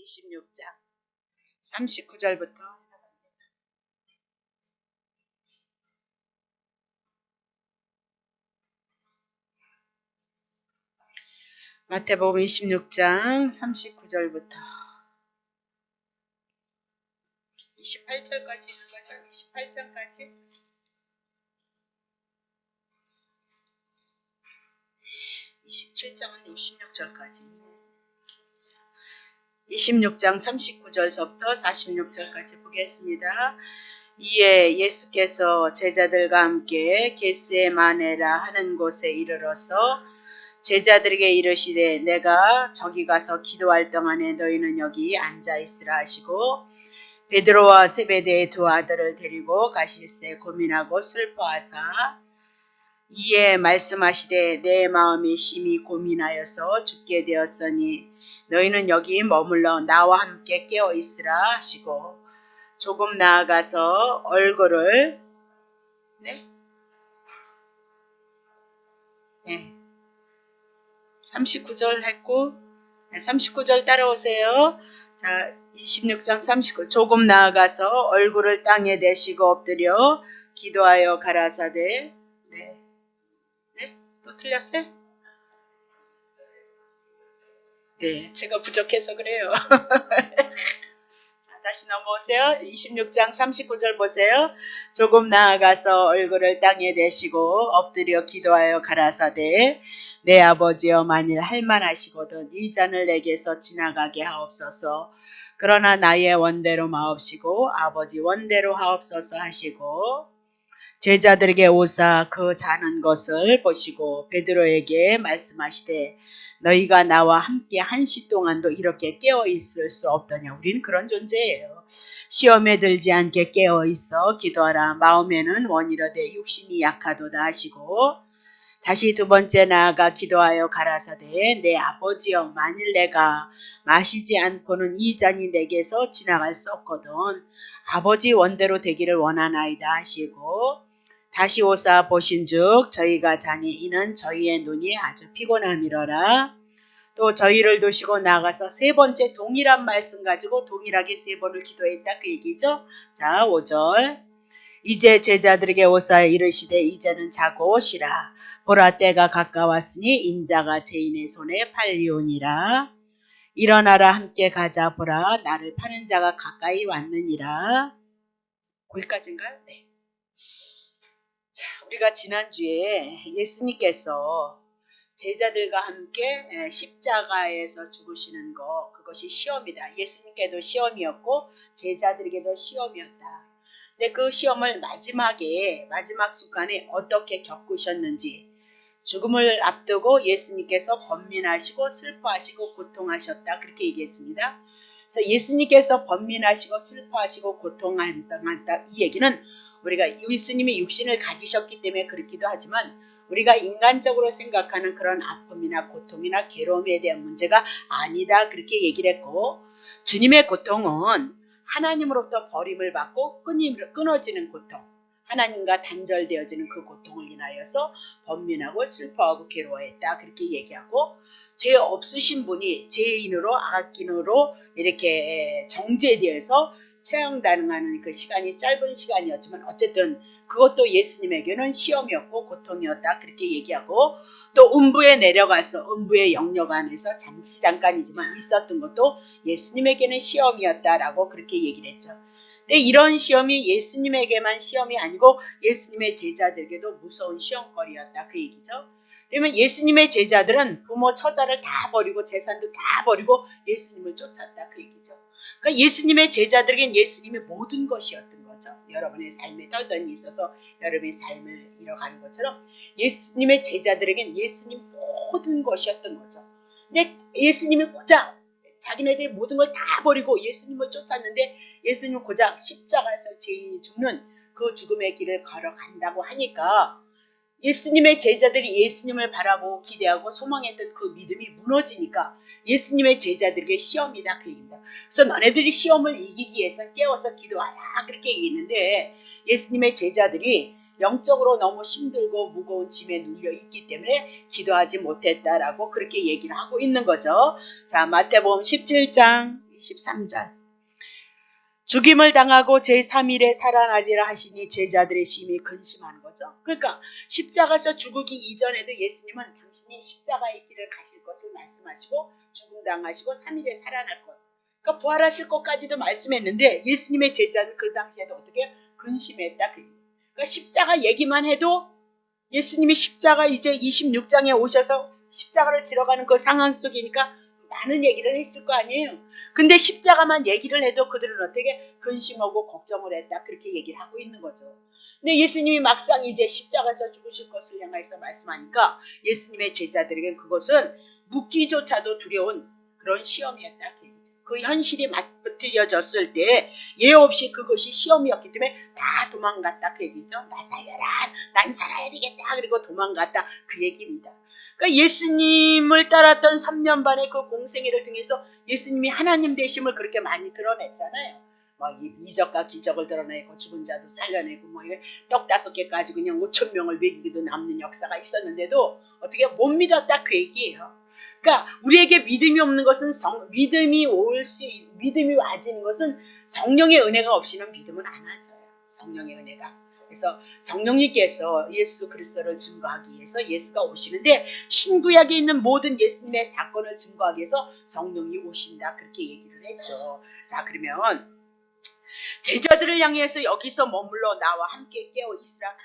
26장 39절부터 마태복음 26장 39절부터 28절까지 있는 거죠. 28절까지 27장은 66절까지 26장 39절서부터 46절까지 보겠습니다. 이에 예수께서 제자들과 함께 겟세마네라 하는 곳에 이르러서 제자들에게 이르시되 내가 저기 가서 기도할 동안에 너희는 여기 앉아있으라 하시고 베드로와 세베대의 두 아들을 데리고 가실새 고민하고 슬퍼하사 이에 말씀하시되 내 마음이 심히 고민하여서 죽게 되었으니 너희는 여기 머물러 나와 함께 깨어있으라 하시고 조금 나아가서 얼굴을 39절 했고 39절 따라오세요. 자, 26장 39 조금 나아가서 얼굴을 땅에 대시고 엎드려 기도하여 가라사대 또 틀렸어요? 네, 제가 부족해서 그래요. 자, 다시 넘어오세요. 26장 39절 보세요. 조금 나아가서 얼굴을 땅에 대시고 엎드려 기도하여 가라사대 내 아버지여 만일 할만하시거든 이 잔을 내게서 지나가게 하옵소서. 그러나 나의 원대로 마옵시고 아버지 원대로 하옵소서 하시고 제자들에게 오사 그 자는 것을 보시고 베드로에게 말씀하시되 너희가 나와 함께 한시 동안도 이렇게 깨어 있을 수 없더냐. 우리는 그런 존재예요. 시험에 들지 않게 깨어 있어 기도하라. 마음에는 원이러되 육신이 약하도다 하시고 다시 두 번째 나아가 기도하여 가라사대 내 아버지여 만일 내가 마시지 않고는 이 잔이 내게서 지나갈 수 없거든 아버지 원대로 되기를 원하나이다 하시고 다시 오사 보신즉 저희가 자니 이는 저희의 눈이 아주 피곤함이러라. 또 저희를 두시고 나가서 세 번째 동일한 말씀 가지고 동일하게 세 번을 기도했다 그 얘기죠. 자 5절 이제 제자들에게 오사 이르시되 이제는 자고 오시라. 보라 때가 가까웠으니 인자가 죄인의 손에 팔리오니라. 일어나라 함께 가자 보라 나를 파는 자가 가까이 왔느니라. 거기까지인가요? 네. 자, 우리가 지난주에 예수님께서 제자들과 함께 십자가에서 죽으시는 거 그것이 시험이다. 예수님께도 시험이었고 제자들에게도 시험이었다. 근데 그 시험을 마지막 순간에 어떻게 겪으셨는지 죽음을 앞두고 예수님께서 번민하시고 슬퍼하시고 고통하셨다. 그렇게 얘기했습니다. 그래서 예수님께서 번민하시고 슬퍼하시고 고통한다. 이 얘기는 우리가 예수님이 육신을 가지셨기 때문에 그렇기도 하지만 우리가 인간적으로 생각하는 그런 아픔이나 고통이나 괴로움에 대한 문제가 아니다. 그렇게 얘기를 했고 주님의 고통은 하나님으로부터 버림을 받고 끊어지는 고통 하나님과 단절되어지는 그 고통을 인하여서 번민하고 슬퍼하고 괴로워했다. 그렇게 얘기하고 죄 없으신 분이 죄인으로 악인으로 이렇게 정죄되어서 처형당하는 그 시간이 짧은 시간이었지만 어쨌든 그것도 예수님에게는 시험이었고 고통이었다. 그렇게 얘기하고 또 음부에 내려가서 음부의 영역 안에서 잠깐이지만 있었던 것도 예수님에게는 시험이었다라고 그렇게 얘기를 했죠. 근데 이런 시험이 예수님에게만 시험이 아니고 예수님의 제자들에게도 무서운 시험거리였다. 그 얘기죠. 그러면 예수님의 제자들은 부모 처자를 다 버리고 재산도 다 버리고 예수님을 쫓았다. 그 얘기죠. 그러니까 예수님의 제자들에겐 예수님의 모든 것이었던 거죠. 여러분의 삶에 터전이 있어서 여러분의 삶을 이뤄가는 것처럼 예수님의 제자들에겐 예수님 모든 것이었던 거죠. 근데 예수님이 고작 자기네들이 모든 걸 다 버리고 예수님을 쫓았는데 예수님은 고작 십자가에서 죄인이 죽는 그 죽음의 길을 걸어간다고 하니까 예수님의 제자들이 예수님을 바라보고 기대하고 소망했던 그 믿음이 무너지니까 예수님의 제자들에게 시험이다 그 얘기입니다. 그래서 너네들이 시험을 이기기 위해서 깨워서 기도하라 그렇게 얘기했는데 예수님의 제자들이 영적으로 너무 힘들고 무거운 짐에 눌려 있기 때문에 기도하지 못했다라고 그렇게 얘기를 하고 있는 거죠. 자 마태복음 17장 23절. 죽임을 당하고 제3일에 살아나리라 하시니 제자들의 심히 근심하는 거죠. 그러니까 십자가에서 죽기 이전에도 예수님은 당신이 십자가의 길을 가실 것을 말씀하시고 죽음 당하시고 3일에 살아날 것. 그러니까 부활하실 것까지도 말씀했는데 예수님의 제자는 그 당시에도 어떻게 근심했다. 그러니까 십자가 얘기만 해도 예수님이 십자가 이제 26장에 오셔서 십자가를 지러가는 그 상황 속이니까 많은 얘기를 했을 거 아니에요. 근데 십자가만 얘기를 해도 그들은 어떻게 근심하고 걱정을 했다. 그렇게 얘기를 하고 있는 거죠. 근데 예수님이 막상 이제 십자가에서 죽으실 것을 향해서 말씀하니까 예수님의 제자들에게는 그것은 묻기조차도 두려운 그런 시험이었다. 그 현실이 맞붙여졌을 때 예외 없이 그것이 시험이었기 때문에 다 도망갔다. 그 얘기죠. 나 살려라. 난 살아야 되겠다. 그리고 도망갔다. 그 얘기입니다. 그러니까 예수님을 따랐던 3년 반의 그 공생애를 통해서 예수님이 하나님 되심을 그렇게 많이 드러냈잖아요. 뭐 이적과 기적을 드러내고 죽은 자도 살려내고 뭐 떡 5개 가지고 그냥 5천 명을 먹이기도 남는 역사가 있었는데도 어떻게 못 믿었다 그 얘기예요. 그러니까 우리에게 믿음이 없는 것은 믿음이 와지는 것은 성령의 은혜가 없이는 믿음은 안 와져요. 성령의 은혜가. 그래서 성령님께서 예수 그리스도를 증거하기 위해서 예수가 오시는데 신구약에 있는 모든 예수님의 사건을 증거하기 위해서 성령이 오신다. 그렇게 얘기를 했죠. 자, 그러면 제자들을 향해서 여기서 머물러 나와 함께 깨어 있으라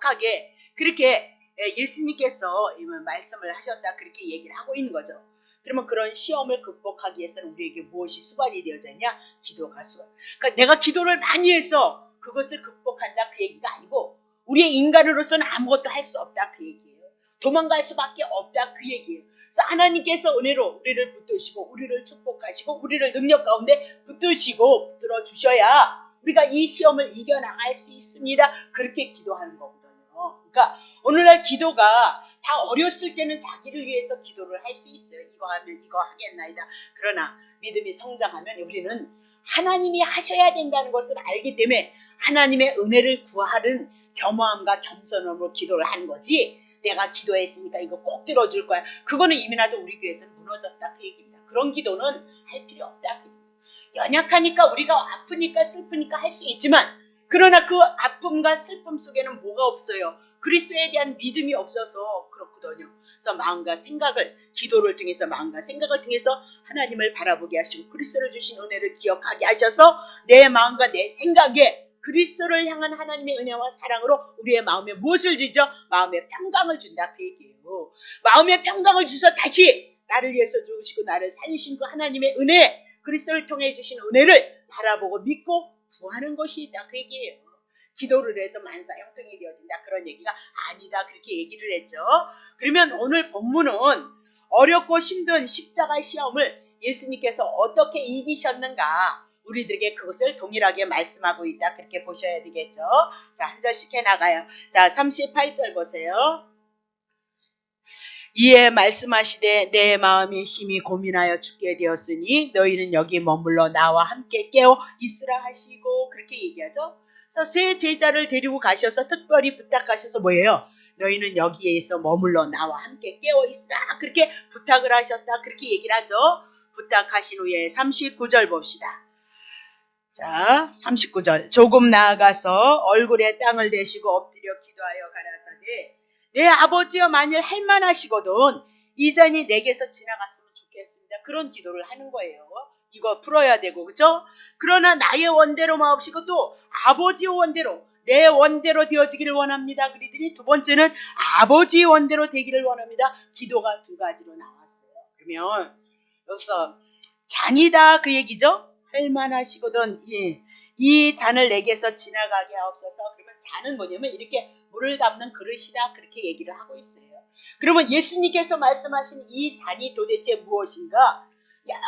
강력하게 그렇게 예수님께서 말씀을 하셨다. 그렇게 얘기를 하고 있는 거죠. 그러면 그런 시험을 극복하기 위해서는 우리에게 무엇이 수반이 되어져 있냐? 기도가 수반. 그러니까 내가 기도를 많이 해서 그것을 극복한다 그 얘기가 아니고 우리의 인간으로서는 아무것도 할 수 없다 그 얘기예요. 도망갈 수밖에 없다 그 얘기예요. 그래서 하나님께서 은혜로 우리를 붙드시고 우리를 축복하시고 우리를 능력 가운데 붙들어 주셔야 우리가 이 시험을 이겨나갈 수 있습니다. 그렇게 기도하는 거거든요. 그러니까 오늘날 기도가 다 어렸을 때는 자기를 위해서 기도를 할 수 있어요. 이거 하면 이거 하겠나이다. 그러나 믿음이 성장하면 우리는 하나님이 하셔야 된다는 것을 알기 때문에 하나님의 은혜를 구하는 겸허함과 겸손함으로 기도를 하는 거지 내가 기도했으니까 이거 꼭 들어줄 거야. 그거는 이미나도 우리 교회에서는 무너졌다 그 얘기입니다. 그런 기도는 할 필요 없다 그 얘기입니다. 연약하니까 우리가 아프니까 슬프니까 할 수 있지만 그러나 그 아픔과 슬픔 속에는 뭐가 없어요. 그리스도에 대한 믿음이 없어서 그렇거든요. 그래서 마음과 생각을 기도를 통해서 마음과 생각을 통해서 하나님을 바라보게 하시고 그리스도를 주신 은혜를 기억하게 하셔서 내 마음과 내 생각에 그리스도를 향한 하나님의 은혜와 사랑으로 우리의 마음에 무엇을 주죠? 마음의 평강을 준다 그 얘기예요. 마음의 평강을 주셔서 다시 나를 위해서 주시고 나를 살리신 그 하나님의 은혜 그리스도를 통해 주신 은혜를 바라보고 믿고 구하는 것이 있다 그 얘기예요. 기도를 해서 만사형통이 되어진다 그런 얘기가 아니다 그렇게 얘기를 했죠. 그러면 오늘 본문은 어렵고 힘든 십자가 시험을 예수님께서 어떻게 이기셨는가 우리들에게 그것을 동일하게 말씀하고 있다 그렇게 보셔야 되겠죠. 자, 한 절씩 해나가요. 자, 38절 보세요. 이에 말씀하시되 내 마음이 심히 고민하여 죽게 되었으니 너희는 여기 머물러 나와 함께 깨어 있으라 하시고 그렇게 얘기하죠. 그래서 세 제자를 데리고 가셔서 특별히 부탁하셔서 뭐예요? 너희는 여기에서 머물러 나와 함께 깨어 있으라 그렇게 부탁을 하셨다 그렇게 얘기를 하죠. 부탁하신 후에 39절 봅시다. 자, 39절 조금 나아가서 얼굴에 땅을 대시고 엎드려 기도하여 가라사대 내 아버지여 만일 할만하시거든 이 잔이 내게서 지나갔으면 좋겠습니다. 그런 기도를 하는 거예요. 이거 풀어야 되고 그죠? 그러나 나의 원대로 마옵시고 또 아버지의 원대로 내 원대로 되어지기를 원합니다. 그러더니 두 번째는 아버지의 원대로 되기를 원합니다. 기도가 두 가지로 나왔어요. 그러면 여기서 잔이다 그 얘기죠? 할만하시거든 이 잔을 내게서 지나가게 하옵소서. 그러면 잔은 뭐냐면 이렇게 물을 담는 그릇이다 그렇게 얘기를 하고 있어요. 그러면 예수님께서 말씀하신 이 잔이 도대체 무엇인가?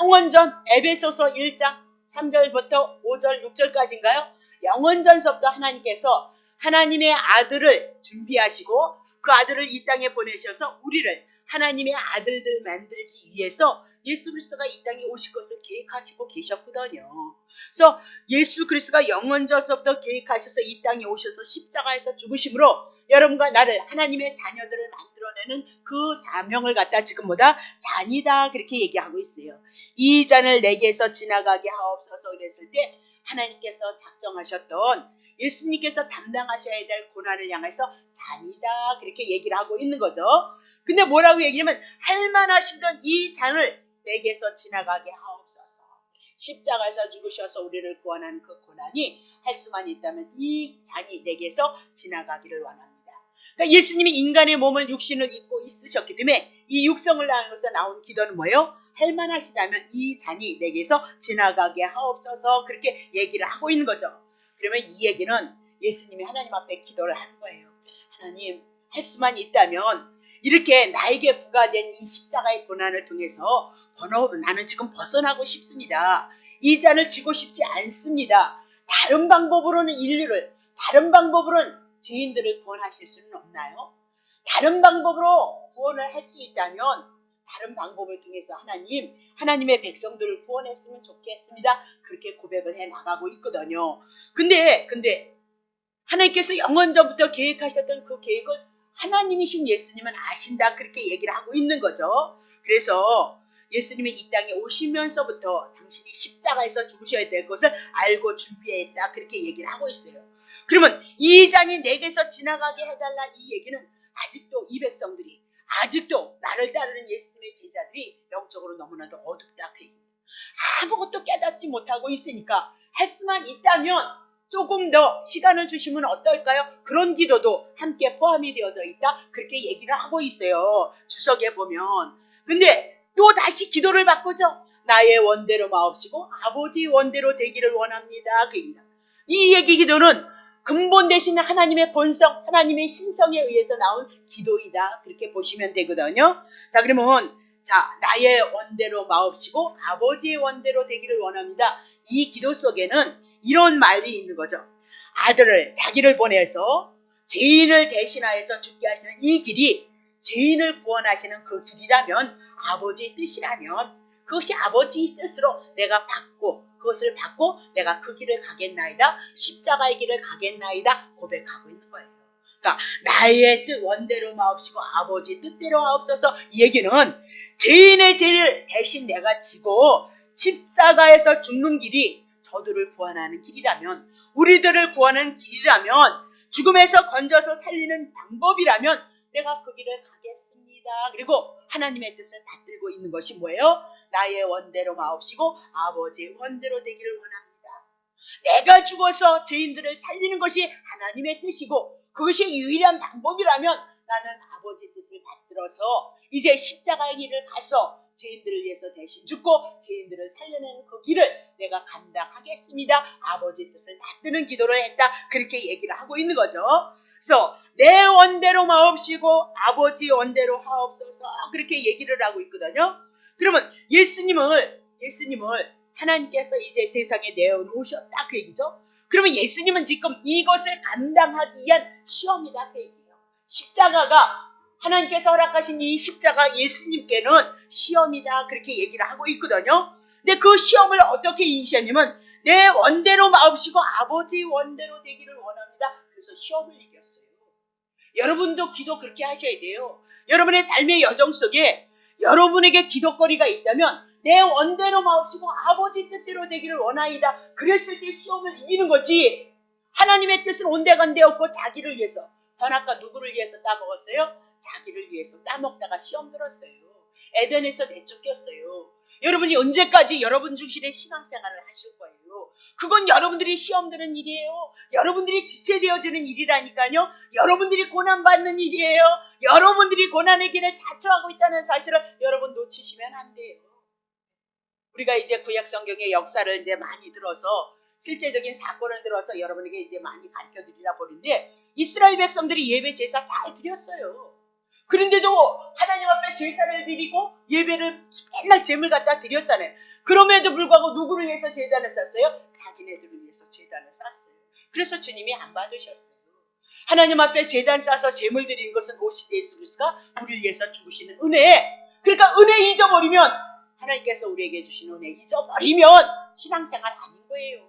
영원전 에베소서 1장 3절부터 5절 6절까지인가요? 영원전서부터 하나님께서 하나님의 아들을 준비하시고 그 아들을 이 땅에 보내셔서 우리를 하나님의 아들들 만들기 위해서 예수 그리스도가 이 땅에 오실 것을 계획하시고 계셨거든요. 그래서 예수 그리스도가 영원전서부터 계획하셔서 이 땅에 오셔서 십자가에서 죽으심으로 여러분과 나를 하나님의 자녀들을 만들어내는 하는 그 사명을 갖다 지금 뭐다? 잔이다 그렇게 얘기하고 있어요. 이 잔을 내게서 지나가게 하옵소서 그랬을 때 하나님께서 작정하셨던 예수님께서 담당하셔야 될 고난을 향해서 잔이다 그렇게 얘기를 하고 있는 거죠. 근데 뭐라고 얘기하면 할 만하시던 이 잔을 내게서 지나가게 하옵소서. 십자가에서 죽으셔서 우리를 구원한 그 고난이 할 수만 있다면 이 잔이 내게서 지나가기를 원합니다. 그러니까 예수님이 인간의 몸을 육신을 입고 있으셨기 때문에 이 육성을 나누어서 나온 기도는 뭐예요? 할 만하시다면 이 잔이 내게서 지나가게 하옵소서 그렇게 얘기를 하고 있는 거죠. 그러면 이 얘기는 예수님이 하나님 앞에 기도를 하는 거예요. 하나님 할 수만 있다면 이렇게 나에게 부과된 이 십자가의 고난을 통해서 나는 지금 벗어나고 싶습니다. 이 잔을 지고 싶지 않습니다. 다른 방법으로는 다른 방법으로는 죄인들을 구원하실 수는 없나요? 다른 방법으로 구원을 할 수 있다면 다른 방법을 통해서 하나님의 백성들을 구원했으면 좋겠습니다. 그렇게 고백을 해 나가고 있거든요. 근데 하나님께서 영원전부터 계획하셨던 그 계획을 하나님이신 예수님은 아신다 그렇게 얘기를 하고 있는 거죠. 그래서 예수님이 이 땅에 오시면서부터 당신이 십자가에서 죽으셔야 될 것을 알고 준비했다 그렇게 얘기를 하고 있어요. 그러면 이 잔이 내게서 지나가게 해달라 이 얘기는 아직도 이 백성들이 아직도 나를 따르는 예수님의 제자들이 영적으로 너무나도 어둡다 그 얘기입니다. 아무것도 깨닫지 못하고 있으니까 할 수만 있다면 조금 더 시간을 주시면 어떨까요? 그런 기도도 함께 포함이 되어져 있다 그렇게 얘기를 하고 있어요. 주석에 보면. 근데 또 다시 기도를 바꾸죠. 나의 원대로 마옵시고 아버지 원대로 되기를 원합니다. 그 얘기입니다. 이 얘기 기도는 근본 대신 하나님의 본성, 하나님의 신성에 의해서 나온 기도이다. 그렇게 보시면 되거든요. 자, 그러면 나의 원대로 마옵시고 아버지의 원대로 되기를 원합니다. 이 기도 속에는 이런 말이 있는 거죠. 자기를 보내서 죄인을 대신하여서 죽게 하시는 이 길이 죄인을 구원하시는 그 길이라면 아버지의 뜻이라면 그것이 아버지의 뜻으로 그것을 받고 내가 그 길을 가겠나이다. 십자가의 길을 가겠나이다. 고백하고 있는 거예요. 그러니까 나의 뜻 원대로 마옵시고 아버지의 뜻대로 하옵소서 이 얘기는 죄인의 죄를 대신 내가 지고 십자가에서 죽는 길이 저들을 구원하는 길이라면 우리들을 구하는 길이라면 죽음에서 건져서 살리는 방법이라면 내가 그 길을 가겠습니다. 그리고 하나님의 뜻을 받들고 있는 것이 뭐예요? 나의 원대로 마옵시고 아버지의 원대로 되기를 원합니다. 내가 죽어서 죄인들을 살리는 것이 하나님의 뜻이고 그것이 유일한 방법이라면 나는 아버지의 뜻을 받들어서 이제 십자가의 길을 가서 죄인들을 위해서 대신 죽고 죄인들을 살려내는 그 길을 내가 감당하겠습니다. 아버지의 뜻을 받드는 기도를 했다. 그렇게 얘기를 하고 있는 거죠. 그래서 내 원대로 마옵시고 아버지 원대로 하옵소서 그렇게 얘기를 하고 있거든요. 그러면 예수님을 하나님께서 이제 세상에 내어놓으셨다 그 얘기죠. 그러면 예수님은 지금 이것을 감당하기 위한 시험이다 그 얘기예요. 십자가가 하나님께서 허락하신 이 십자가 예수님께는 시험이다 그렇게 얘기를 하고 있거든요. 근데 그 시험을 어떻게 이기셨냐면 내 원대로 마옵시고 아버지 원대로 되기를 원합니다. 그래서 시험을 이겼어요. 여러분도 기도 그렇게 하셔야 돼요. 여러분의 삶의 여정 속에 여러분에게 기도거리가 있다면 내 원대로 마옵시고 아버지 뜻대로 되기를 원하이다. 그랬을 때 시험을 이기는 거지. 하나님의 뜻은 온데간데 없고 자기를 위해서 선악과 누구를 위해서 따먹었어요? 자기를 위해서 따먹다가 시험 들었어요. 에덴에서 내쫓겼어요. 여러분이 언제까지 여러분 중심의 신앙생활을 하실 거예요? 그건 여러분들이 시험 드는 일이에요. 여러분들이 지체되어지는 일이라니까요. 여러분들이 고난받는 일이에요. 여러분들이 고난의 길을 자초하고 있다는 사실을 여러분 놓치시면 안 돼요. 우리가 이제 구약성경의 역사를 이제 많이 들어서 실제적인 사건을 들어서 여러분에게 이제 많이 가르쳐드리라 보는데 이스라엘 백성들이 예배 제사 잘 드렸어요. 그런데도 하나님 앞에 제사를 드리고 예배를 맨날 제물 갖다 드렸잖아요. 그럼에도 불구하고 누구를 위해서 제단을 쌌어요? 자기네들을 위해서 제단을 쌌어요. 그래서 주님이 안 받으셨어요. 하나님 앞에 제단 싸서 제물 드리는 것은 오실 예수 그리스도가 우리를 위해서 죽으시는 은혜. 그러니까 은혜 잊어버리면 하나님께서 우리에게 주신 은혜 잊어버리면 신앙생활 아닌 거예요.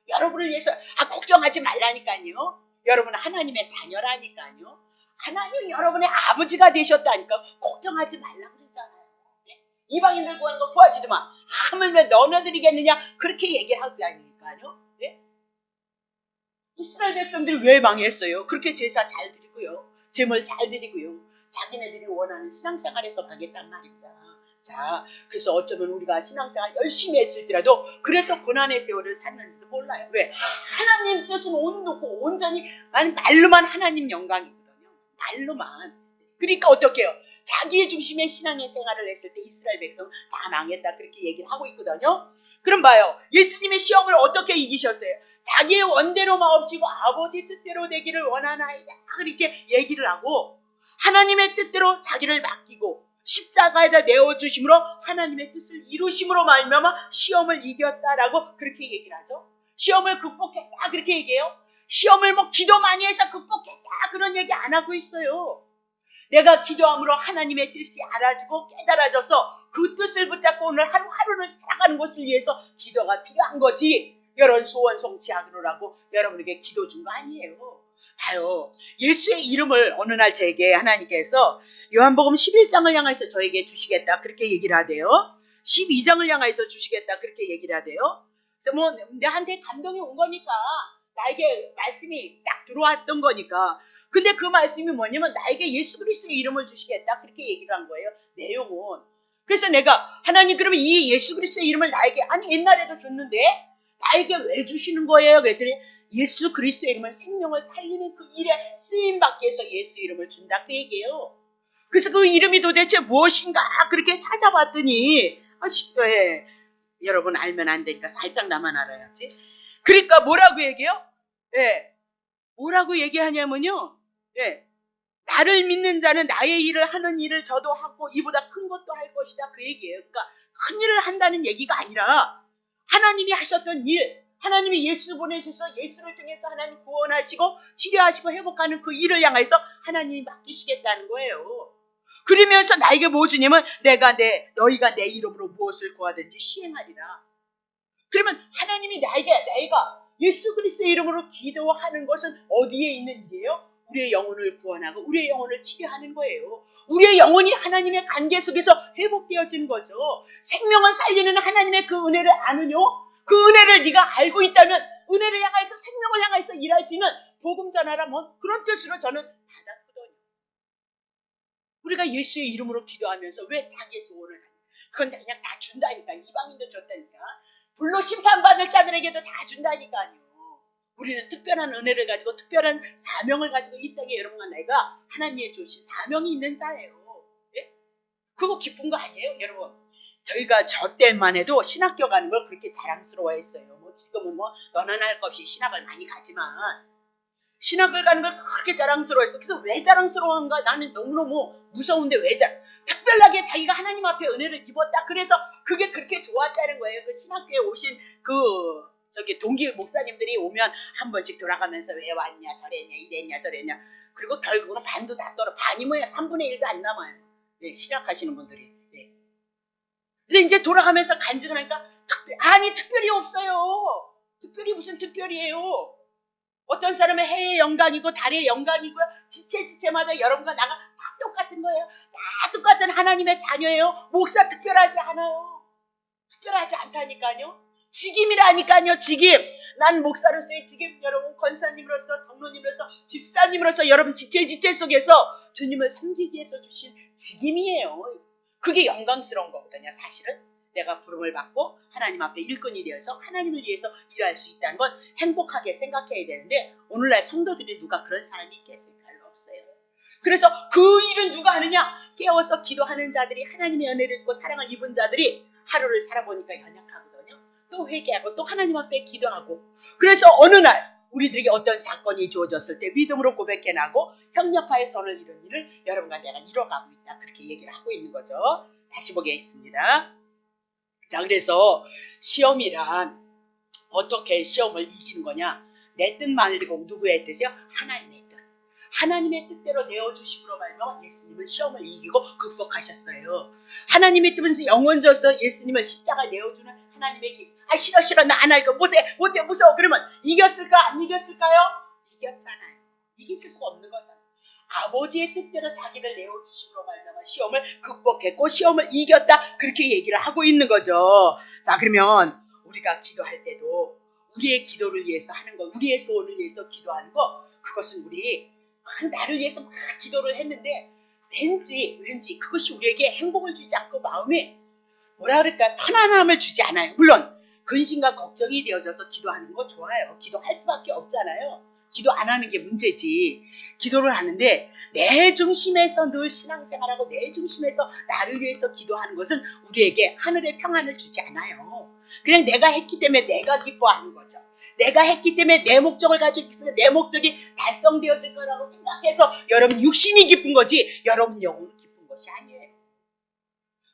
여러분을 위해서 걱정하지 말라니까요. 여러분은 하나님의 자녀라니까요. 하나님 여러분의 아버지가 되셨다니까 걱정하지 말라고 그랬잖아요. 이방인들 구하는 거 구하지도 마. 하물며 너너들이겠느냐 그렇게 얘기를 하다니까요. 네? 이스라엘 백성들이 왜 망했어요? 그렇게 제사 잘 드리고요. 제물 잘 드리고요. 자기네들이 원하는 신앙생활에서 가겠단 말입니다. 자, 그래서 어쩌면 우리가 신앙생활 열심히 했을지라도 그래서 고난의 세월을 샀는지도 몰라요. 왜? 하나님 뜻은 온놓고 온전히 말로만 하나님 영광이거든요. 말로만. 그러니까 어떻게 해요? 자기의 중심의 신앙의 생활을 했을 때 이스라엘 백성 다 망했다 그렇게 얘기를 하고 있거든요. 그럼 봐요. 예수님의 시험을 어떻게 이기셨어요? 자기의 원대로 마옵시고 아버지 뜻대로 되기를 원하나이다 그렇게 얘기를 하고 하나님의 뜻대로 자기를 맡기고 십자가에다 내어주심으로 하나님의 뜻을 이루심으로 말미암아 시험을 이겼다라고 그렇게 얘기를 하죠. 시험을 극복했다 그렇게 얘기해요. 시험을 뭐 기도 많이 해서 극복했다 그런 얘기 안 하고 있어요. 내가 기도함으로 하나님의 뜻이 알아지고 깨달아져서 그 뜻을 붙잡고 오늘 하루하루를 살아가는 것을 위해서 기도가 필요한 거지. 여러분 소원 성취하느라고 여러분에게 기도 준 거 아니에요. 봐요. 예수의 이름을 어느 날 제게 하나님께서 요한복음 11장을 향해서 저에게 주시겠다 그렇게 얘기를 하대요. 12장을 향해서 주시겠다 그렇게 얘기를 하대요. 그래서 뭐 내한테 감동이 온 거니까 나에게 말씀이 딱 들어왔던 거니까. 근데 그 말씀이 뭐냐면 나에게 예수 그리스도의 이름을 주시겠다 그렇게 얘기를 한 거예요. 내용은. 그래서 내가 하나님 그러면 이 예수 그리스도의 이름을 나에게 아니 옛날에도 줬는데 나에게 왜 주시는 거예요? 그랬더니 예수 그리스도의 이름은 생명을 살리는 그 일에 쓰임받기 위해서 예수 이름을 준다 그 얘기예요. 그래서 그 이름이 도대체 무엇인가 그렇게 찾아봤더니 여러분 알면 안 되니까 살짝 나만 알아야지. 그러니까 뭐라고 얘기해요? 뭐라고 얘기하냐면요. 나를 믿는 자는 나의 일을 하는 일을 저도 하고 이보다 큰 것도 할 것이다 그 얘기예요. 그러니까 큰 일을 한다는 얘기가 아니라 하나님이 하셨던 일, 하나님이 예수 보내셔서 예수를 통해서 하나님 구원하시고 치료하시고 회복하는 그 일을 향해서 하나님이 맡기시겠다는 거예요. 그러면서 나에게 뭐 주냐면 너희가 내 이름으로 무엇을 구하든지 시행하리라. 그러면 하나님이 내가 예수 그리스도의 이름으로 기도하는 것은 어디에 있는 일이에요? 우리의 영혼을 구원하고 우리의 영혼을 치료하는 거예요. 우리의 영혼이 하나님의 관계 속에서 회복되어지는 거죠. 생명을 살리는 하나님의 그 은혜를 아느뇨? 그 은혜를 네가 알고 있다면 은혜를 향해서 생명을 향해서 일하시는 복음 전하라 뭐 그런 뜻으로 저는 받았거든요. 우리가 예수의 이름으로 기도하면서 왜 자기의 소원을 하냐? 그건 그냥 다 준다니까. 이방인도 줬다니까. 불로 심판받을 자들에게도 다 준다니까요. 우리는 특별한 은혜를 가지고 특별한 사명을 가지고 이 땅에 여러분과 내가 하나님의 주신 사명이 있는 자예요. 예? 그거 기쁜 거 아니에요 여러분? 저희가 저 때만 해도 신학교 가는 걸 그렇게 자랑스러워했어요. 뭐 지금은 뭐 너나 할 것 없이 신학을 많이 가지만 신학을 가는 걸 그렇게 자랑스러워했어. 그래서 왜 자랑스러운가? 나는 너무너무 무서운데 왜 특별하게 자기가 하나님 앞에 은혜를 입었다. 그래서 그게 그렇게 좋았다는 거예요. 그 신학교에 오신 동기 목사님들이 오면 한 번씩 돌아가면서 왜 왔냐, 저랬냐, 이랬냐, 저랬냐. 그리고 결국은 반도 다 떨어. 반이 뭐야? 3분의 1도 안 남아요. 네, 신학하시는 분들이. 네. 근데 이제 돌아가면서 간증을 하니까 특별히 없어요. 특별히 무슨 특별이에요. 어떤 사람은 해의 영광이고 달의 영광이고요. 지체마다 여러분과 나가 다 똑같은 거예요. 다 똑같은 하나님의 자녀예요. 목사 특별하지 않아요. 특별하지 않다니까요. 직임이라니까요. 직임. 난 목사로서의 직임, 여러분 권사님으로서 장로님으로서 집사님으로서 여러분 지체 속에서 주님을 섬기기 위해서 주신 직임이에요. 그게 영광스러운 거거든요. 사실은 내가 부름을 받고 하나님 앞에 일꾼이 되어서 하나님을 위해서 일할 수 있다는 건 행복하게 생각해야 되는데 오늘날 성도들이 누가 그런 사람이 있겠어요? 별로 없어요. 그래서 그 일은 누가 하느냐? 깨워서 기도하는 자들이 하나님의 은혜를 입고 사랑을 입은 자들이 하루를 살아보니까 연약하거든요. 또 회개하고 또 하나님 앞에 기도하고 그래서 어느 날 우리들에게 어떤 사건이 주어졌을 때 믿음으로 고백해나고 협력하여 선을 이룬 일을 여러분과 내가 이뤄가고 있다. 그렇게 얘기를 하고 있는 거죠. 다시 보겠습니다. 자, 그래서 시험이란 어떻게 시험을 이기는 거냐? 내 뜻만을 들고 누구의 뜻이요? 하나님의 뜻. 하나님의 뜻대로 내어주심으로 말미암아 예수님은 시험을 이기고 극복하셨어요. 하나님의 뜻은 영원전서 예수님을 십자가에 내어주는 하나님의 길. 싫어 나 안 할 거 못해 무서워. 그러면 이겼을까 안 이겼을까요? 이겼잖아요. 이길 수가 없는 거잖아요. 아버지의 뜻대로 자기를 내어주심으로 말미암아 시험을 극복했고 시험을 이겼다. 그렇게 얘기를 하고 있는 거죠. 자, 그러면 우리가 기도할 때도 우리의 기도를 위해서 하는 거, 우리의 소원을 위해서 기도하는 거, 그것은 우리 나를 위해서 막 기도를 했는데 왠지 그것이 우리에게 행복을 주지 않고 마음에 뭐라 그럴까 편안함을 주지 않아요. 물론 근심과 걱정이 되어져서 기도하는 거 좋아요. 기도할 수밖에 없잖아요. 기도 안 하는 게 문제지. 기도를 하는데 내 중심에서 늘 신앙생활하고 내 중심에서 나를 위해서 기도하는 것은 우리에게 하늘의 평안을 주지 않아요. 그냥 내가 했기 때문에 내가 기뻐하는 거죠. 내가 했기 때문에 내 목적을 가지고 있어서 내 목적이 달성되어질 거라고 생각해서 여러분 육신이 기쁜 거지 여러분 영혼은 기쁜 것이 아니에요.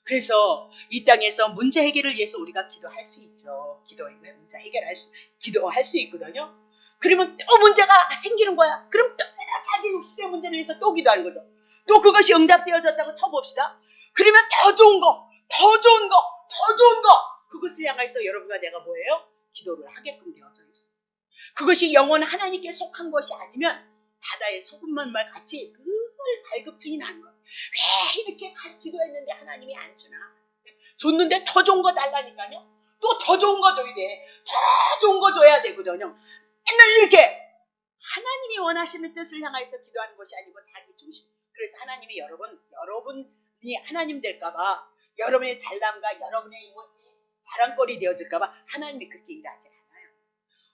그래서 이 땅에서 문제 해결을 위해서 우리가 기도할 수 있죠. 문제 해결할 기도할 수 있거든요. 그러면 또 문제가 생기는 거야. 그럼 또 자기 육신의 문제를 위해서 또 기도하는 거죠. 또 그것이 응답되어졌다고 쳐봅시다. 그러면 더 좋은 거, 그것을 향해서 여러분과 내가 뭐예요? 기도를 하게끔 되어져 있어요. 그것이 영원 하나님께 속한 것이 아니면 바다의 소금만 같이 늘 갈급증이 나는 거예요. 왜 이렇게 기도했는데 하나님이 안 주나? 줬는데 더 좋은 거 달라니까요. 또 더 좋은 거 줘야 돼. 더 좋은 거 줘야 되거든요. 맨날 이렇게 하나님이 원하시는 뜻을 향해서 기도하는 것이 아니고 자기 중심. 그래서 하나님이 여러분이 하나님 될까봐 여러분의 잘남과 여러분의 자랑거리 되어질까봐 하나님이 그렇게 일하지 않아요.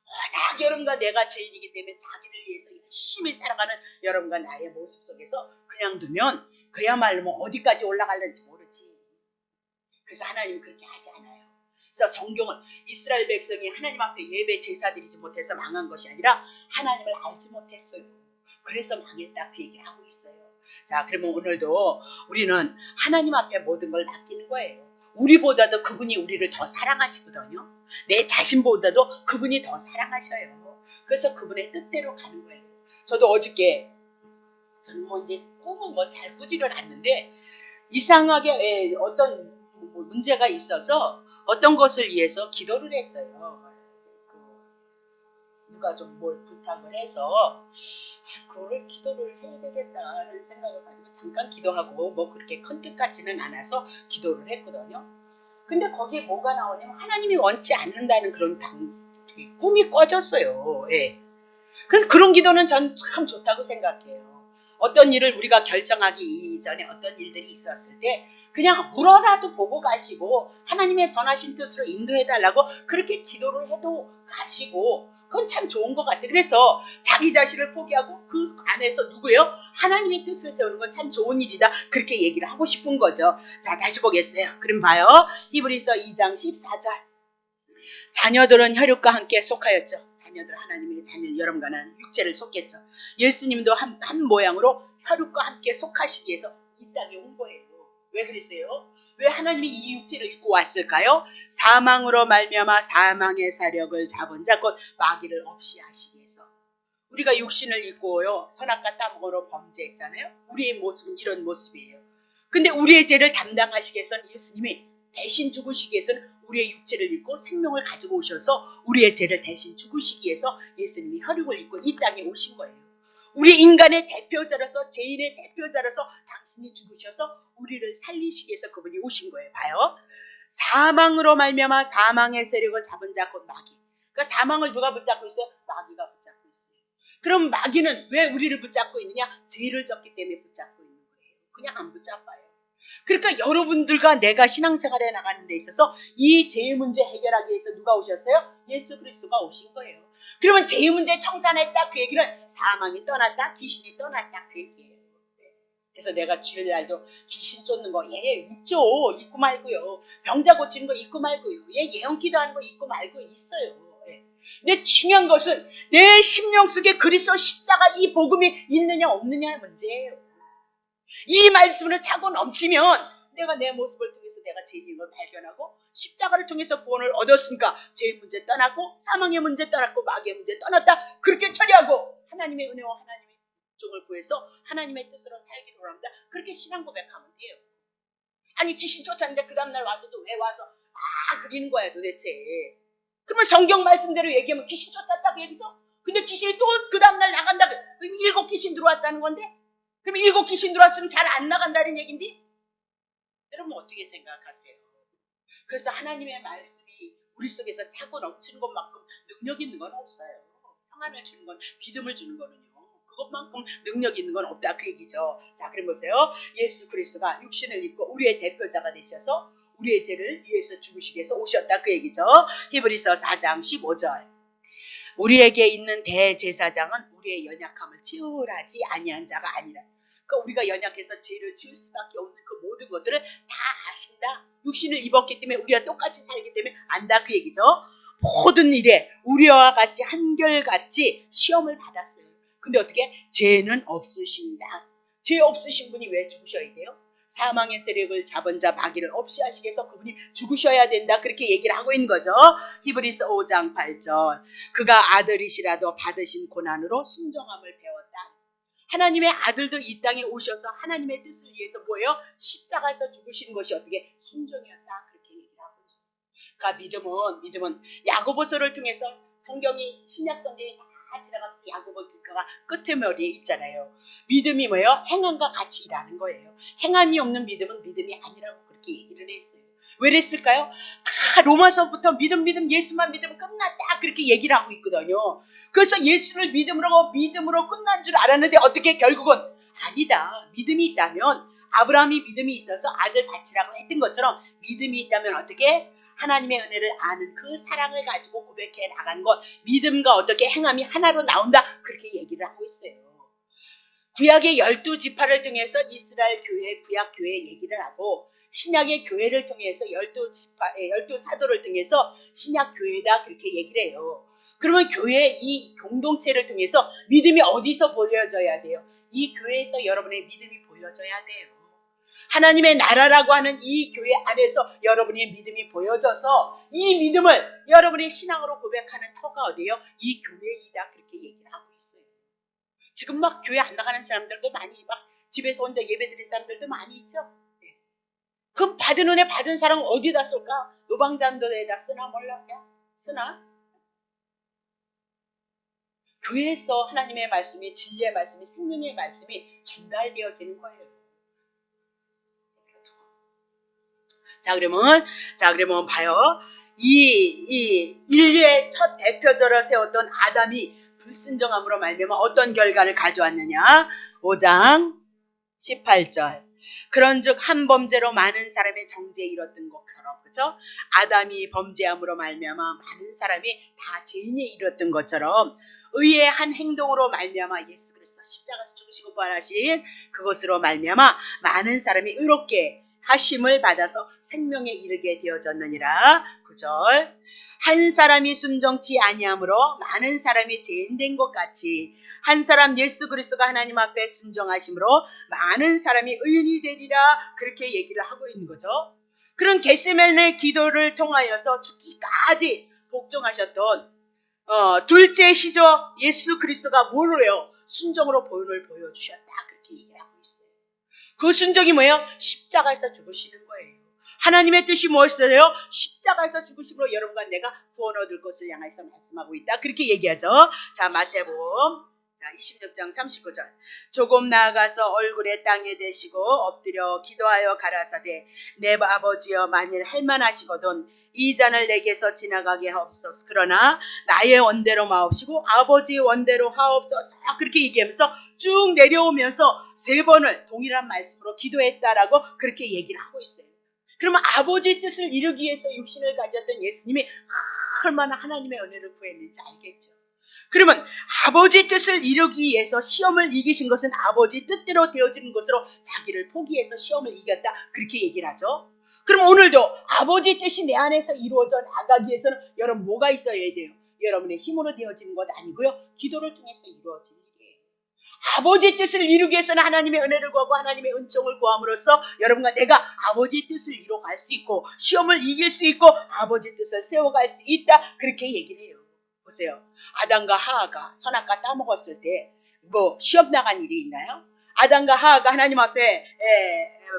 워낙 여러분과 내가 죄인이기 때문에 자기를 위해서 열심히 살아가는 여러분과 나의 모습 속에서 그냥 두면 그야말로 뭐 어디까지 올라갈는지 모르지. 그래서 하나님은 그렇게 하지 않아요. 그래서 성경은 이스라엘 백성이 하나님 앞에 예배 제사 드리지 못해서 망한 것이 아니라 하나님을 알지 못했어요. 그래서 망했다 그 얘기를 하고 있어요. 자, 그러면 오늘도 우리는 하나님 앞에 모든 걸 맡기는 거예요. 우리보다도 그분이 우리를 더 사랑하시거든요. 내 자신보다도 그분이 더 사랑하셔요. 그래서 그분의 뜻대로 가는 거예요. 저도 어저께 저는 이제 꿈은 잘 꾸지를 않는데 이상하게 어떤 문제가 있어서 어떤 것을 위해서 기도를 했어요. 누가 좀 뭘 부탁을 해서 그거를 기도를 해야 되겠다는 생각을 가지고 잠깐 기도하고 그렇게 큰 뜻 같지는 않아서 기도를 했거든요. 근데 거기에 뭐가 나오냐면 하나님이 원치 않는다는 그런 꿈이 꿔졌어요. 예. 그런 기도는 전 참 좋다고 생각해요. 어떤 일을 우리가 결정하기 이전에 어떤 일들이 있었을 때 그냥 물어라도 보고 가시고 하나님의 선하신 뜻으로 인도해달라고 그렇게 기도를 해도 가시고 그건 참 좋은 것 같아요. 그래서 자기 자신을 포기하고 그 안에서 누구예요? 하나님의 뜻을 세우는 건 참 좋은 일이다. 그렇게 얘기를 하고 싶은 거죠. 자, 다시 보겠어요. 그럼 봐요. 히브리서 2장 14절. 자녀들은 혈육과 함께 속하였죠. 자녀들 하나님의 자녀 여러분과는 육체를 속겠죠. 예수님도 한 모양으로 혈육과 함께 속하시기 위해서 이 땅에 온 거예요. 왜 그랬어요? 왜 하나님이 이 육체를 입고 왔을까요? 사망으로 말미암아 사망의 사력을 잡은 자 곧 마귀를 없이 하시기 위해서. 우리가 육신을 입고요 선악과 탐욕으로 범죄했잖아요. 우리의 모습은 이런 모습이에요. 근데 우리의 죄를 담당하시기 위해서는 예수님이 대신 죽으시기 위해서는 우리의 육체를 입고 생명을 가지고 오셔서 우리의 죄를 대신 죽으시기 위해서 예수님이 혈육을 입고 이 땅에 오신 거예요. 우리 인간의 대표자로서 죄인의 대표자로서 당신이 죽으셔서 우리를 살리시기 위해서 그분이 오신 거예요. 봐요. 사망으로 말미암아 사망의 세력을 잡은 자 곧 마귀. 그러니까 사망을 누가 붙잡고 있어요? 마귀가 붙잡고 있어요. 그럼 마귀는 왜 우리를 붙잡고 있느냐? 죄를 졌기 때문에 붙잡고 있는 거예요. 그냥 안 붙잡아요. 그러니까 여러분들과 내가 신앙생활에 나가는 데 있어서 이 죄의 문제 해결하기 위해서 누가 오셨어요? 예수 그리스도가 오신 거예요. 그러면 죄의 문제 청산했다 그 얘기는 사망이 떠났다 귀신이 떠났다 그 얘기예요. 그래서 내가 주일날도 귀신 쫓는 거 있죠. 있고 말고요. 병자 고치는 거 있고 말고요. 예언 기도하는 거 있고 말고 있어요. 근데 중요한 것은 내 심령 속에 그리스도 십자가 이 복음이 있느냐 없느냐의 문제예요. 이 말씀으로 차고 넘치면 내가 내 모습을 통해서 내가 죄인인 걸 발견하고 십자가를 통해서 구원을 얻었으니까 죄의 문제 떠났고 사망의 문제 떠났고 마귀의 문제 떠났다. 그렇게 처리하고 하나님의 은혜와 하나님의 종을 구해서 하나님의 뜻으로 살기로 합니다. 그렇게 신앙 고백하면 돼요. 아니 귀신 쫓았는데 그 다음날 와서도 왜 와서 그리는 거야 도대체. 그러면 성경 말씀대로 얘기하면 귀신 쫓았다고 얘기죠. 근데 귀신이 또 그 다음날 나간다. 7 귀신 들어왔다는 건데 그럼 7 귀신 들어왔으면 잘 안 나간다는 얘긴데? 여러분 어떻게 생각하세요? 그래서 하나님의 말씀이 우리 속에서 차고 넘치는 것만큼 능력 있는 건 없어요. 평안을 주는 건, 믿음을 주는 거는요. 그것만큼 능력 있는 건 없다 그 얘기죠. 자, 그럼 보세요. 예수 그리스도가 육신을 입고 우리의 대표자가 되셔서 우리의 죄를 위해서 죽으시기 위해서 오셨다 그 얘기죠. 히브리서 4장 15절. 우리에게 있는 대제사장은 우리의 연약함을 치유하지 아니한 자가 아니라. 그러니까 우리가 연약해서 죄를 지을 수밖에 없는 그 모든 것들을 다 아신다. 육신을 입었기 때문에 우리가 똑같이 살기 때문에 안다 그 얘기죠. 모든 일에 우리와 같이 한결같이 시험을 받았어요. 근데 어떻게? 죄는 없으십니다. 죄 없으신 분이 왜 죽으셔야 돼요? 사망의 세력을 잡은 자 마귀를 없이 하시기 위해서 그분이 죽으셔야 된다 그렇게 얘기를 하고 있는 거죠. 히브리서 5장 8절. 그가 아들이시라도 받으신 고난으로 순종함을 배웠다. 하나님의 아들도 이 땅에 오셔서 하나님의 뜻을 위해서 뭐예요? 십자가에서 죽으시는 것이 어떻게? 순종이었다 그렇게 얘기를 하고 있어요. 그러니까 믿음은 야고보서를 통해서 성경이 신약 성경이 다 지나가면서 야고보 기가가 끝머리에 있잖아요. 믿음이 뭐예요? 행함과 같이 일하는 거예요. 행함이 없는 믿음은 믿음이 아니라고 그렇게 얘기를 했어요. 왜 그랬을까요? 다 로마서부터 믿음 예수만 믿으면 끝났다 그렇게 얘기를 하고 있거든요. 그래서 예수를 믿음으로 끝난 줄 알았는데 어떻게 결국은 아니다. 믿음이 있다면 아브라함이 믿음이 있어서 아들 바치라고 했던 것처럼 믿음이 있다면 어떻게? 하나님의 은혜를 아는 그 사랑을 가지고 고백해 나간 것, 믿음과 어떻게 행함이 하나로 나온다 그렇게 얘기를 하고 있어요. 구약의 12지파를 통해서 이스라엘 교회, 구약 교회 얘기를 하고 신약의 교회를 통해서 12사도를 통해서 신약 교회다 그렇게 얘기를 해요. 그러면 교회 이 공동체를 통해서 믿음이 어디서 보여져야 돼요? 이 교회에서 여러분의 믿음이 보여져야 돼요. 하나님의 나라라고 하는 이 교회 안에서 여러분의 믿음이 보여져서 이 믿음을 여러분의 신앙으로 고백하는 터가 어디예요? 이 교회이다 그렇게 얘기를 하고 있어요. 지금 막 교회 안 나가는 사람들도 많이 막 집에서 혼자 예배 드릴 사람들도 많이 있죠. 네. 그럼 받은 은혜 받은 사람은 어디다 쏠까? 노방잔도에다 쓰나 몰라? 쓰나? 교회에서 하나님의 말씀이 진리의 말씀이 생명의 말씀이 전달되어지는 거예요. 자 그러면 봐요. 이 인류의 첫 대표적으로 세웠던 아담이 불순종함으로 말미암아 어떤 결과를 가져왔느냐? 5장 18절. 그런즉 한 범죄로 많은 사람의 정죄에 이뤘던 것처럼, 그죠? 아담이 범죄함으로 말미암아 많은 사람이 다 죄인에 이뤘던 것처럼 의의 한 행동으로 말미암아 예수 그리스도 십자가에서 죽으시고 부활하신 그것으로 말미암아 많은 사람이 의롭게 하심을 받아서 생명에 이르게 되어졌느니라. 9절. 한 사람이 순종치 아니함으로 많은 사람이 죄인된 것 같이 한 사람 예수 그리스도가 하나님 앞에 순종하심으로 많은 사람이 의인이 되리라 그렇게 얘기를 하고 있는 거죠. 그런 겟세마네 기도를 통하여서 죽기까지 복종하셨던 둘째 시조 예수 그리스도가 뭐로 해요? 순종으로 본을 보여주셨다 그렇게 얘기를 하고 있어요. 그 순종이 뭐예요? 십자가에서 죽으시는 거예요. 하나님의 뜻이 무엇이세요? 십자가에서 죽으심으로 여러분과 내가 구원 얻을 것을 향해서 말씀하고 있다. 그렇게 얘기하죠. 자, 마태복음 26장 39절. 조금 나아가서 얼굴에 땅에 대시고 엎드려 기도하여 가라사대 내 아버지여 만일 할만하시거든 이 잔을 내게서 지나가게 하옵소서. 그러나 나의 원대로 마옵시고 아버지의 원대로 하옵소서. 그렇게 얘기하면서 쭉 내려오면서 3번을 동일한 말씀으로 기도했다라고 그렇게 얘기를 하고 있어요. 그러면 아버지의 뜻을 이루기 위해서 육신을 가졌던 예수님이 얼마나 하나님의 은혜를 구했는지 알겠죠. 그러면 아버지의 뜻을 이루기 위해서 시험을 이기신 것은 아버지의 뜻대로 되어지는 것으로 자기를 포기해서 시험을 이겼다. 그렇게 얘기를 하죠. 그럼 오늘도 아버지의 뜻이 내 안에서 이루어져 나가기 위해서는 여러분 뭐가 있어야 돼요? 여러분의 힘으로 되어지는 것 아니고요. 기도를 통해서 이루어지는 일이에요. 아버지의 뜻을 이루기 위해서는 하나님의 은혜를 구하고 하나님의 은총을 구함으로써 여러분과 내가 아버지의 뜻을 이뤄갈 수 있고 시험을 이길 수 있고 아버지의 뜻을 세워갈 수 있다. 그렇게 얘기를 해요. 보세요. 아담과 하하가 선악과 따먹었을 때 뭐 시험 나간 일이 있나요? 아담과 하하가 하나님 앞에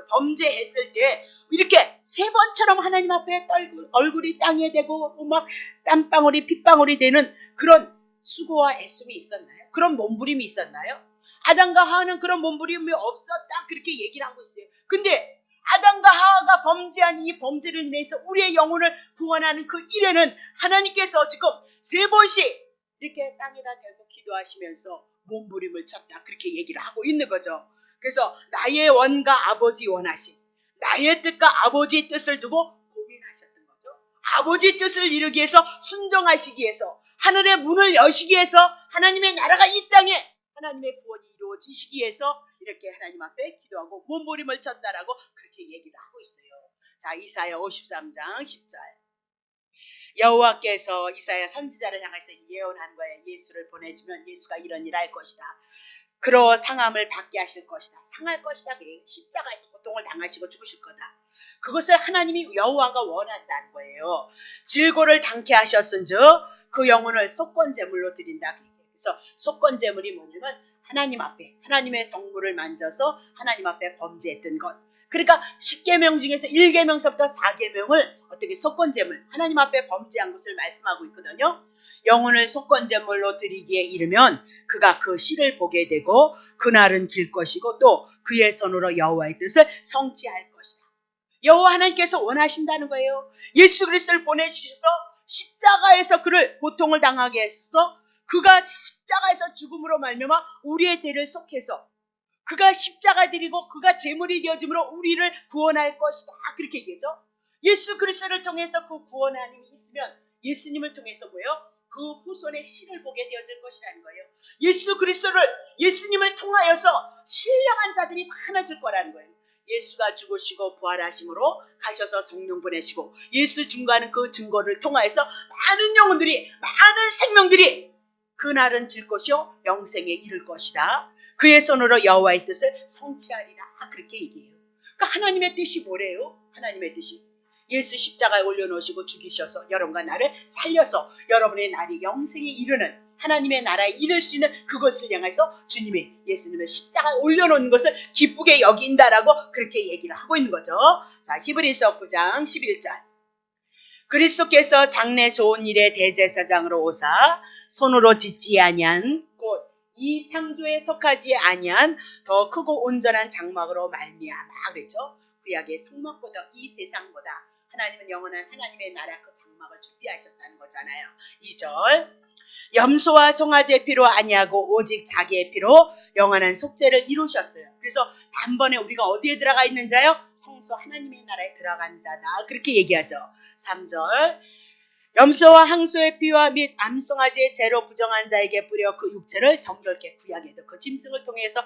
범죄했을 때 이렇게 3번처럼 하나님 앞에 얼굴이 땅에 대고 막 땀방울이 핏방울이 되는 그런 수고와 애씀이 있었나요? 그런 몸부림이 있었나요? 아담과 하와는 그런 몸부림이 없었다 그렇게 얘기를 하고 있어요. 근데 아담과 하와가 범죄한 이 범죄를 인해서 우리의 영혼을 구원하는 그 일에는 하나님께서 지금 3번씩 이렇게 땅에다 대고 기도하시면서 몸부림을 쳤다 그렇게 얘기를 하고 있는 거죠. 그래서 나의 원과 아버지 원하신 나의 뜻과 아버지의 뜻을 두고 고민하셨던 거죠. 아버지의 뜻을 이루기 위해서 순종하시기 위해서 하늘의 문을 여시기 위해서 하나님의 나라가 이 땅에 하나님의 구원이 이루어지시기 위해서 이렇게 하나님 앞에 기도하고 몸부림을 쳤다라고 그렇게 얘기를 하고 있어요. 자, 이사야 53장 10절. 여호와께서 이사야 선지자를 향해서 예언한 거예요. 예수를 보내주면 예수가 이런 일을 할 것이다. 그러 상함을 받게 하실 것이다. 상할 것이다. 십자가에서 고통을 당하시고 죽으실 거다. 그것을 하나님이 여호와가 원한다는 거예요. 질고를 당케 하셨은즉 그 영혼을 속건제물로 드린다. 그래서 속건제물이 뭐냐면 하나님 앞에 하나님의 성물을 만져서 하나님 앞에 범죄했던 것. 그러니까 10계명 중에서 1계명서부터 4계명을 어떻게 속건제물 하나님 앞에 범죄한 것을 말씀하고 있거든요. 영혼을 속건제물로 드리기에 이르면 그가 그 씨를 보게 되고 그날은 길 것이고 또 그의 손으로 여호와의 뜻을 성취할 것이다. 여호와 하나님께서 원하신다는 거예요. 예수 그리스도를 보내주셔서 십자가에서 그를 고통을 당하게 해서 그가 십자가에서 죽음으로 말미암아 우리의 죄를 속해서 그가 십자가 드리고 그가 제물이 되어짐으로 우리를 구원할 것이다. 그렇게 얘기하죠. 예수 그리스도를 통해서 그 구원함이 있으면 예수님을 통해서 뭐예요? 그 후손의 씨를 보게 되어질 것이라는 거예요. 예수님을 통하여서 신령한 자들이 많아질 거라는 거예요. 예수가 죽으시고 부활하심으로 가셔서 성령 보내시고 예수 증거하는 그 증거를 통하여서 많은 영혼들이 많은 생명들이 그날은 질 것이요 영생에 이를 것이다. 그의 손으로 여호와의 뜻을 성취하리라. 그렇게 얘기해요. 그러니까 하나님의 뜻이 뭐래요? 하나님의 뜻이 예수 십자가에 올려놓으시고 죽이셔서 여러분과 나를 살려서 여러분의 날이 영생에 이르는 하나님의 나라에 이를 수 있는 그것을 향해서 주님이 예수님을 십자가에 올려놓는 것을 기쁘게 여긴다라고 그렇게 얘기를 하고 있는 거죠. 자, 히브리서 9장 11절. 그리스도께서 장래 좋은 일의 대제사장으로 오사 손으로 짓지 아니한 곧 이 창조에 속하지 아니한 더 크고 온전한 장막으로 말미암아 그랬죠. 구약의 성막보다 이 세상보다 하나님은 영원한 하나님의 나라 그 장막을 준비하셨다는 거잖아요. 2절. 염소와 송아지의 피로 아니하고 오직 자기의 피로 영원한 속죄를 이루셨어요. 그래서 단번에 우리가 어디에 들어가 있는 자요? 성소 하나님의 나라에 들어간 자다. 그렇게 얘기하죠. 3절. 염소와 항소의 피와 및 암송아지의 죄로 부정한 자에게 뿌려 그 육체를 정결케 구약에도 그 짐승을 통해서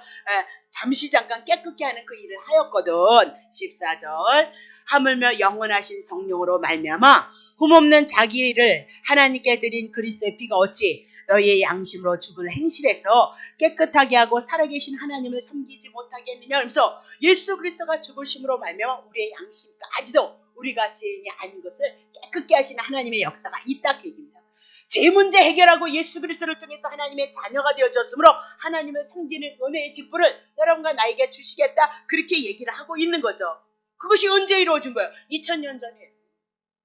잠시 잠깐 깨끗게 하는 그 일을 하였거든. 14절. 하물며 영원하신 성령으로 말미암아 흠없는 자기를 하나님께 드린 그리스도의 피가 어찌 너희의 양심으로 죽을 행실에서 깨끗하게 하고 살아계신 하나님을 섬기지 못하겠느냐. 그래서 예수 그리스도가 죽으심으로 말미암아 우리의 양심까지도 우리가 죄인이 아닌 것을 깨끗게 하시는 하나님의 역사가 있다 그 얘기입니다. 죄 문제 해결하고 예수 그리스도를 통해서 하나님의 자녀가 되어졌으므로 하나님을 섬기는 은혜의 직분을 여러분과 나에게 주시겠다 그렇게 얘기를 하고 있는 거죠. 그것이 언제 이루어진 거예요? 2000년 전에.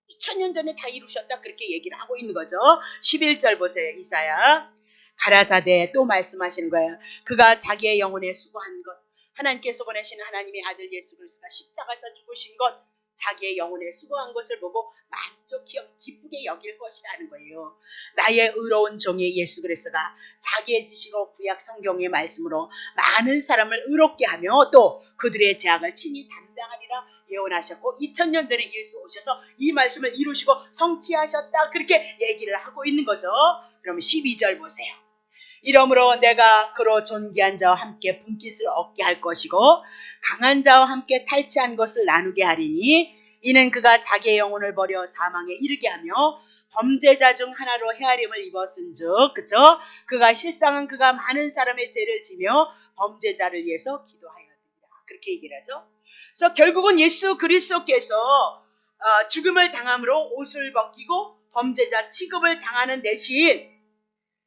2000년 전에 다 이루셨다 그렇게 얘기를 하고 있는 거죠. 11절 보세요. 이사야. 가라사대 또 말씀하시는 거예요. 그가 자기의 영혼에 수고한 것 하나님께서 보내신 하나님의 아들 예수 그리스도가 십자가에서 죽으신 것 자기의 영혼에 수고한 것을 보고 만족히 기쁘게 여길 것이라는 거예요. 나의 의로운 종이 예수 그리스도가 자기의 지시로 구약 성경의 말씀으로 많은 사람을 의롭게 하며 또 그들의 죄악을 친히 담당하리라 예언하셨고 2000년 전에 예수 오셔서 이 말씀을 이루시고 성취하셨다 그렇게 얘기를 하고 있는 거죠. 그럼 12절 보세요. 이러므로 내가 그로 존귀한 자와 함께 분깃을 얻게 할 것이고 강한 자와 함께 탈취한 것을 나누게 하리니 이는 그가 자기의 영혼을 버려 사망에 이르게 하며 범죄자 중 하나로 헤아림을 입었은즉 그죠? 그가 실상은 그가 많은 사람의 죄를 지며 범죄자를 위해서 기도하였느니라 그렇게 얘기를 하죠. 그래서 결국은 예수 그리스도께서 죽음을 당함으로 옷을 벗기고 범죄자 취급을 당하는 대신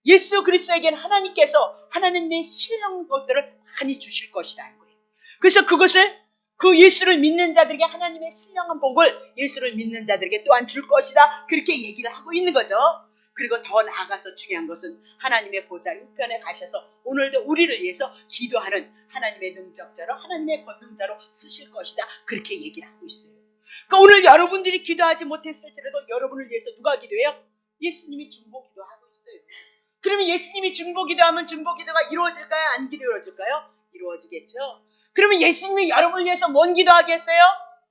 예수 그리스도에게는 하나님께서 하나님의 신령한 것들을 많이 주실 것이라는 거예요. 그래서 그것을 그 예수를 믿는 자들에게 하나님의 신령한 복을 예수를 믿는 자들에게 또한 줄 것이다. 그렇게 얘기를 하고 있는 거죠. 그리고 더 나아가서 중요한 것은 하나님의 보좌 우편에 가셔서 오늘도 우리를 위해서 기도하는 하나님의 능력자로 하나님의 권능자로 쓰실 것이다. 그렇게 얘기를 하고 있어요. 그러니까 오늘 여러분들이 기도하지 못했을지라도 여러분을 위해서 누가 기도해요? 예수님이 중보기도 하고 있어요. 그러면 예수님이 중보기도하면 중보기도가 이루어질까요? 안 이루어질까요? 이루어지겠죠. 그러면 예수님이 여러분을 위해서 뭔 기도하겠어요?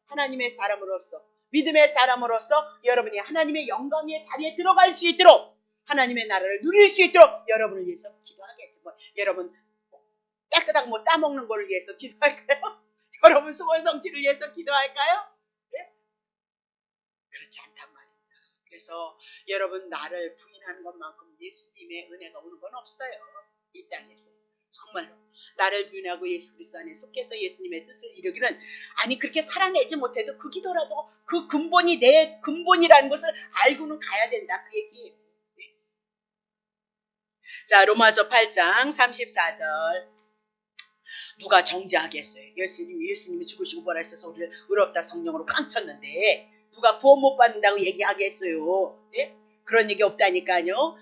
하나님의 사람으로서 믿음의 사람으로서 여러분이 하나님의 영광의 자리에 들어갈 수 있도록 하나님의 나라를 누릴 수 있도록 여러분을 위해서 기도하겠죠. 여러분 깨끗하게 따먹는 거를 위해서 기도할까요? 여러분 소원 성취를 위해서 기도할까요? 네? 그렇지 않단 말입니다. 그래서 여러분 나를 부인하는 것만큼 예수님의 은혜가 오는 건 없어요. 이 땅에서. 정말로 나를 부인하고 예수 그리스도 안에 속해서 예수님의 뜻을 이루기는 아니 그렇게 살아내지 못해도 그 기도라도 그 근본이 내 근본이라는 것을 알고는 가야 된다. 그 얘기예요. 네. 자 로마서 8장 34절 누가 정죄하겠어요? 예수님이 죽으시고 부활하셔서 우리를 의롭다 성령으로 깡쳤는데 누가 구원 못 받는다고 얘기하겠어요? 예? 그런 얘기 없다니까요.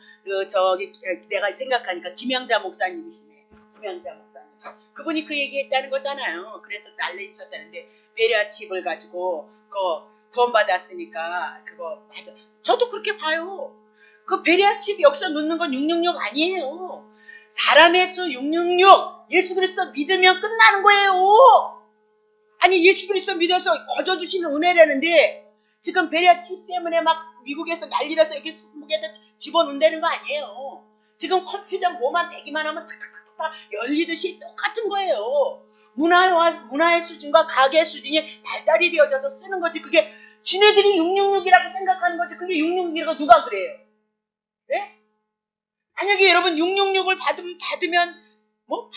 내가 생각하니까 김영자 목사님이시네. 김영자 목사님. 그분이 그 얘기했다는 거잖아요. 그래서 난리 쳤다는데 베레아칩을 가지고 구원 받았으니까 그거 맞아. 저도 그렇게 봐요. 그 베레아칩 여기서 놓는 건 666 아니에요. 사람의 수 666 예수 그리스도 믿으면 끝나는 거예요. 아니 예수 그리스도 믿어서 거저 주시는 은혜라는데 지금 베레아칩 때문에 막 미국에서 난리라서 이렇게 손목에다 집어넣는다는 거 아니에요. 지금 컴퓨터 뭐만 대기만 하면 탁탁탁탁 열리듯이 똑같은 거예요. 문화의 수준과 가계의 수준이 발달이 되어져서 쓰는 거지. 그게 지네들이 666이라고 생각하는 거지. 그게 666이라고 누가 그래요? 네? 만약에 여러분 666을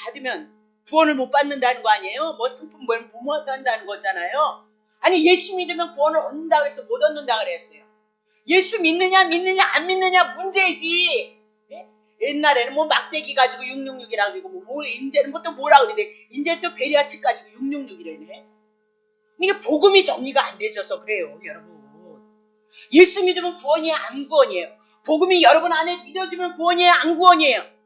받으면 구원을 못 받는다는 거 아니에요? 뭐 상품 못 얻는다는 거잖아요. 아니 예수 믿으면 구원을 얻는다고 해서 못 얻는다고 그랬어요. 예수 믿느냐 안 믿느냐 문제지. 네? 옛날에는 뭐 막대기 가지고 666이라고 그러고 이제는 또 뭐라 그러는데 이제 또 베리아치 가지고 666이래네. 이게 복음이 정리가 안 되셔서 그래요 여러분. 예수 믿으면 구원이에요 안 구원이에요? 복음이 여러분 안에 믿어지면 구원이에요 안 구원이에요?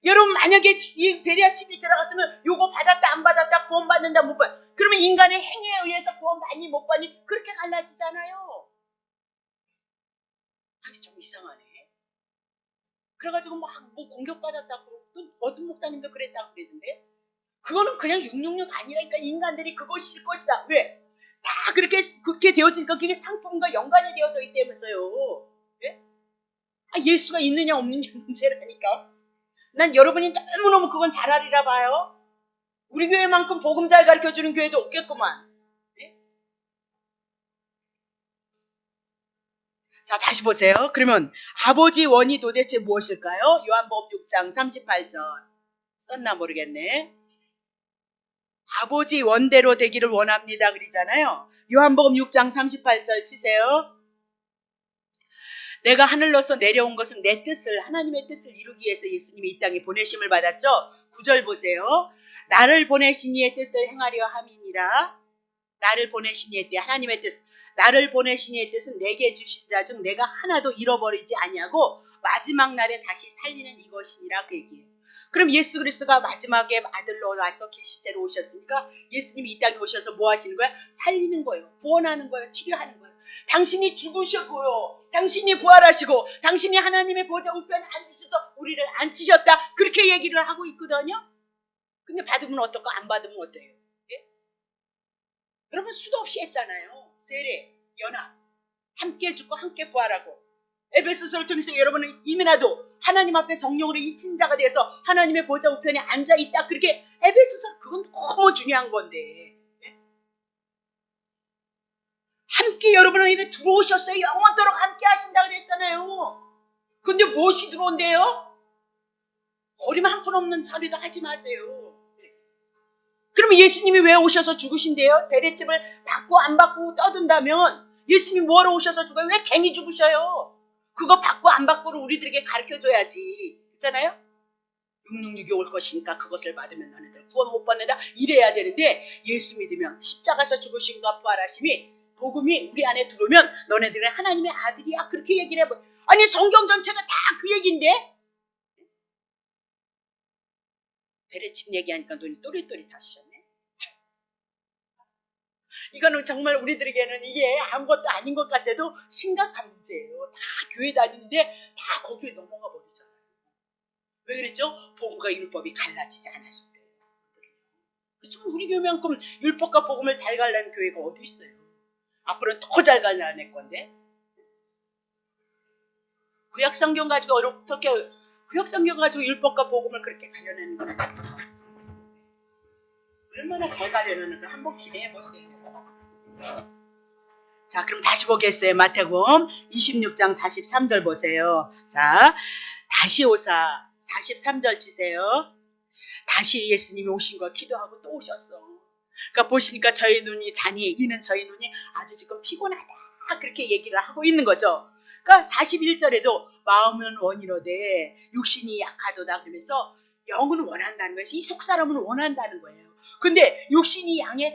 여러분 만약에 이 베레아칩이 들어갔으면 요거 받았다 안 받았다 구원 받는다 못 받. 그러면 인간의 행위에 의해서 구원 받니 못 받니 그렇게 갈라지잖아요. 아니 좀 이상하네. 그래가지고 뭐 공격받았다고 또 어떤 목사님도 그랬다고 그랬는데 그거는 그냥 666 아니라니까. 인간들이 그거 실 것이다. 왜? 다 그렇게 되어지니까 그게 상품과 연관이 되어져 있다면서요. 예? 예수가 있느냐 없느냐 문제라니까. 난 여러분이 너무너무 그건 잘 알리라 봐요. 우리 교회만큼 복음 잘 가르쳐주는 교회도 없겠구만. 네? 자 다시 보세요. 그러면 아버지 원이 도대체 무엇일까요? 요한복음 6장 38절 썼나 모르겠네. 아버지 원대로 되기를 원합니다 그러잖아요. 요한복음 6장 38절 치세요. 내가 하늘로서 내려온 것은 내 뜻을 하나님의 뜻을 이루기 위해서 예수님이 이 땅에 보내심을 받았죠. 9절 보세요. 나를 보내신 이의 뜻을 행하려 함이니라. 나를 보내신 이의 뜻 하나님의 뜻 나를 보내신 이의 뜻은 내게 주신 자 중 내가 하나도 잃어버리지 아니하고 마지막 날에 다시 살리는 이것이니라 그 얘기예요. 그럼 예수 그리스도가 마지막에 아들로 와서 계시째로 오셨으니까 예수님이 이 땅에 오셔서 뭐 하시는 거야? 살리는 거예요. 구원하는 거예요. 치료하는 거예요. 당신이 죽으셨고요. 당신이 부활하시고 당신이 하나님의 보좌 우편에 앉으셔서 우리를 앉히셨다. 그렇게 얘기를 하고 있거든요. 근데 받으면 어떨까? 안 받으면 어때요? 예? 여러분 수도 없이 했잖아요. 세례, 연합, 함께 죽고 함께 부활하고 에베소서를 통해서 여러분은 이민아도 하나님 앞에 성령으로 인친 자가 되어서 하나님의 보좌 우편에 앉아있다. 그렇게 에베소서 그건 너무 중요한 건데 함께 여러분은 이렇게 들어오셨어요. 영원토록 함께 하신다 그랬잖아요. 근데 무엇이 들어온대요? 어림 한 푼 없는 소리도 하지 마세요. 그러면 예수님이 왜 오셔서 죽으신대요? 베레집을 받고 안 받고 떠든다면 예수님이 뭐하러 오셔서 죽어요? 왜 괜히 죽으셔요? 그거 받고 안 받고를 우리들에게 가르쳐줘야지. 있잖아요? 666이 올 것이니까 그것을 받으면 너네들 구원 못 받는다. 이래야 되는데 예수 믿으면 십자가에서 죽으신과 부활하심이 복음이 우리 안에 들어오면 너네들은 하나님의 아들이야. 그렇게 얘기를 해버려. 아니 성경 전체가 다 그 얘기인데? 베레칩 얘기하니까 눈이 또릿또릿하시셨네. 이거는 정말 우리들에게는 이게 아무것도 아닌 것 같아도 심각한 문제예요. 다 교회 다니는데 다 거기에 넘어가 버리잖아요. 왜 그랬죠? 복음과 율법이 갈라지지 않아서 그래요. 그렇죠? 우리 교회만큼 율법과 복음을 잘 갈라는 교회가 어디 있어요? 앞으로는 더 잘 갈라낼 건데. 구약성경 가지고 어떻게 구약성경 가지고 율법과 복음을 그렇게 가려내는 건 얼마나 잘 가려내는가 한번 기대해 보세요. 자, 그럼 다시 보겠어요. 마태복음 26장 43절 보세요. 자, 다시 오사 43절 치세요. 다시 예수님이 오신 거 기도하고 또 오셨어. 그러니까 보시니까 저희 눈이 이는 저희 눈이 아주 지금 피곤하다. 그렇게 얘기를 하고 있는 거죠. 그러니까 41절에도 마음은 원이로되 육신이 약하도다 그러면서 영은 원한다는 거예요. 이 속사람은 원한다는 거예요. 근데 육신이 약하다.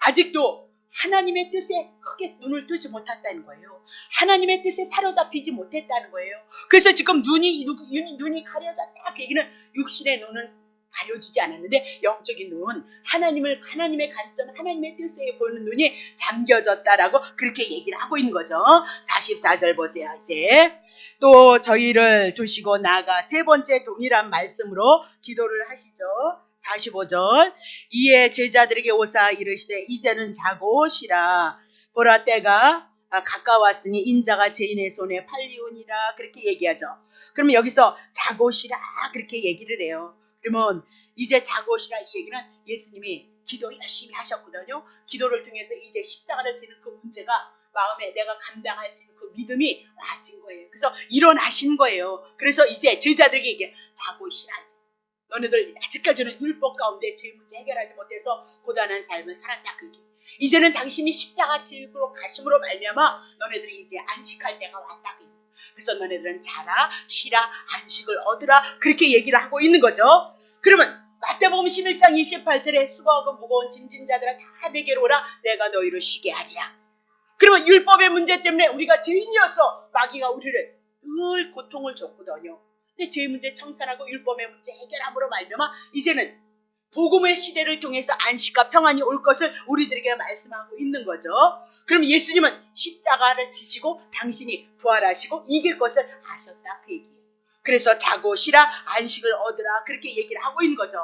아직도 하나님의 뜻에 크게 눈을 뜨지 못했다는 거예요. 하나님의 뜻에 사로잡히지 못했다는 거예요. 그래서 지금 눈이 가려졌다. 그 얘기는 육신의 눈은 가려지지 않았는데 영적인 눈, 하나님의 관점, 하나님의 뜻에 보는 눈이 잠겨졌다라고 그렇게 얘기를 하고 있는 거죠. 44절 보세요. 이제 또 저희를 두시고 나아가 세 번째 동일한 말씀으로 기도를 하시죠. 45절 이에 제자들에게 오사 이르시되 이제는 자고 쉬라. 보라 때가 가까웠으니 인자가 죄인의 손에 팔리우니라. 그렇게 얘기하죠. 그러면 여기서 자고 쉬라 그렇게 얘기를 해요. 그러면 이제 자고 쉬라 이 얘기는 예수님이 기도 열심히 하셨거든요. 기도를 통해서 이제 십자가를 지는 그 문제가 마음에 내가 감당할 수 있는 그 믿음이 와진 거예요. 그래서 일어나신 거예요. 그래서 이제 제자들에게 얘기해 자고 쉬라. 너네들 아직까지는 율법 가운데 죄 문제 해결하지 못해서 고단한 삶을 살았다. 그 얘기. 이제는 당신이 십자가 지으러 가심으로 말미암아 너네들이 이제 안식할 때가 왔다. 그 얘기. 그래서 너네들은 자라, 쉬라, 안식을 얻으라. 그렇게 얘기를 하고 있는 거죠. 그러면 마태복음 11장 28절에 수고하고 무거운 짐진 자들아 다 내게로 오라. 내가 너희를 쉬게 하리라. 그러면 율법의 문제 때문에 우리가 죄인이어서 마귀가 우리를 늘 고통을 줬거든요. 근데 죄 문제 청산하고 율법의 문제 해결함으로 말미암아 이제는 복음의 시대를 통해서 안식과 평안이 올 것을 우리들에게 말씀하고 있는 거죠. 그럼 예수님은 십자가를 지시고 당신이 부활하시고 이길 것을 아셨다 그 얘기예요. 그래서 자고 쉬라 안식을 얻으라 그렇게 얘기를 하고 있는 거죠.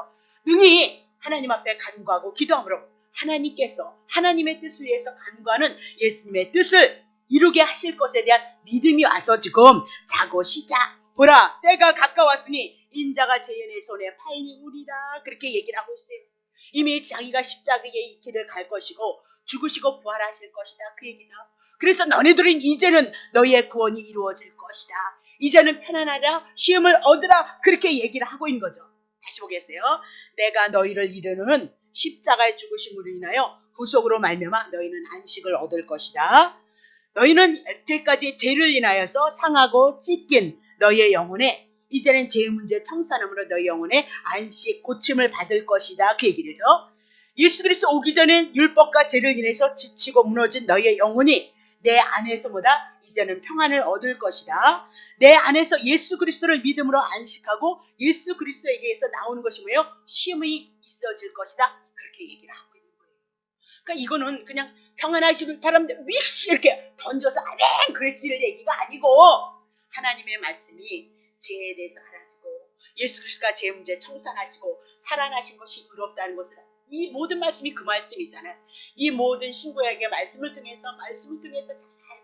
능히 하나님 앞에 간구하고 기도함으로 하나님께서 하나님의 뜻을 위해서 간구하는 예수님의 뜻을 이루게 하실 것에 대한 믿음이 와서 지금 자고 쉬자. 보라 때가 가까웠으니 인자가 죄인의 손에 팔리우리라 그렇게 얘기를 하고 있어요. 이미 자기가 십자가의 길을 갈 것이고 죽으시고 부활하실 것이다 그 얘기다. 그래서 너네들은 이제는 너희의 구원이 이루어질 것이다. 이제는 편안하라 시험을 얻으라 그렇게 얘기를 하고 있는 거죠. 다시 보겠어요. 내가 너희를 이르는 십자가의 죽으심으로 인하여 구속으로 말미암아 너희는 안식을 얻을 것이다. 너희는 여태까지 죄를 인하여서 상하고 찢긴 너희의 영혼에 이제는 죄 문제 청산함으로 너희 영혼에 안식 고침을 받을 것이다 그 얘기를 해요. 예수 그리스도 오기 전에 율법과 죄를 인해서 지치고 무너진 너희의 영혼이 내 안에서보다 이제는 평안을 얻을 것이다. 내 안에서 예수 그리스도를 믿음으로 안식하고 예수 그리스도에게서 나오는 것이 뭐예요? 쉼이 있어질 것이다. 그렇게 얘기를 하고 있는 거예요. 그러니까 이거는 그냥 평안하시길 바랍니다. 이렇게 던져서 아멘 그랬을 얘기가 아니고 하나님의 말씀이 죄에 대해서 알아지고 예수 그리스도가 죄 문제 청산하시고 살아나신 것이 의롭다는 것을 이 모든 말씀이 그 말씀이잖아요. 이 모든 신구약의 말씀을 통해서 잘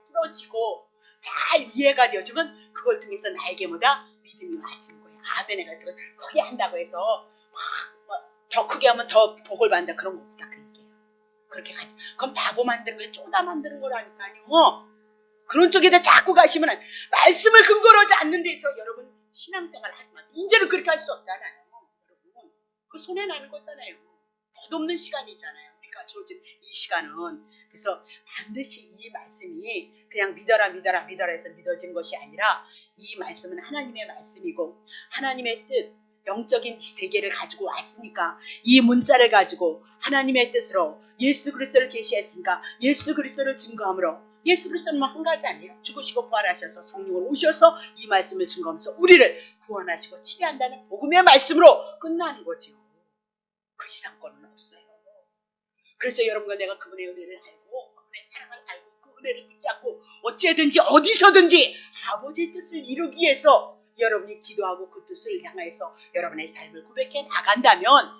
풀어지고 잘 이해가 되어주면 그걸 통해서 나에게 뭐다? 믿음이 와지는 거예요. 아멘에 가서 크게 한다고 해서 더 크게 하면 더 복을 받는다 그런 거 없다 그 얘기예요. 그렇게 가지. 그럼 바보 만드는 거예요. 쪼다 만드는 거라니까요. 그런 쪽에다 자꾸 가시면 말씀을 근거로 하지 않는 데서 여러분 신앙생활 하지 마세요. 이제는 그렇게 할 수 없잖아요. 여러분 그 손해 나는 거잖아요. 덧없는 시간이잖아요. 우리가 주어진 이 시간은. 그래서 반드시 이 말씀이 그냥 믿어라 해서 믿어진 것이 아니라 이 말씀은 하나님의 말씀이고 하나님의 뜻 영적인 세계를 가지고 왔으니까 이 문자를 가지고 하나님의 뜻으로 예수 그리스도를 계시했으니까 예수 그리스도를 증거함으로 예수 그리스도는 한 가지 아니에요. 죽으시고 부활하셔서 성령으로 오셔서 이 말씀을 증거하면서 우리를 구원하시고 치료한다는 복음의 말씀으로 끝나는 거죠. 그 이상 거는 없어요. 그래서 여러분과 내가 그분의 은혜를 알고 그분의 사랑을 알고 그 은혜를 붙잡고 어찌든지 어디서든지 아버지의 뜻을 이루기 위해서 여러분이 기도하고 그 뜻을 향해서 여러분의 삶을 고백해 나간다면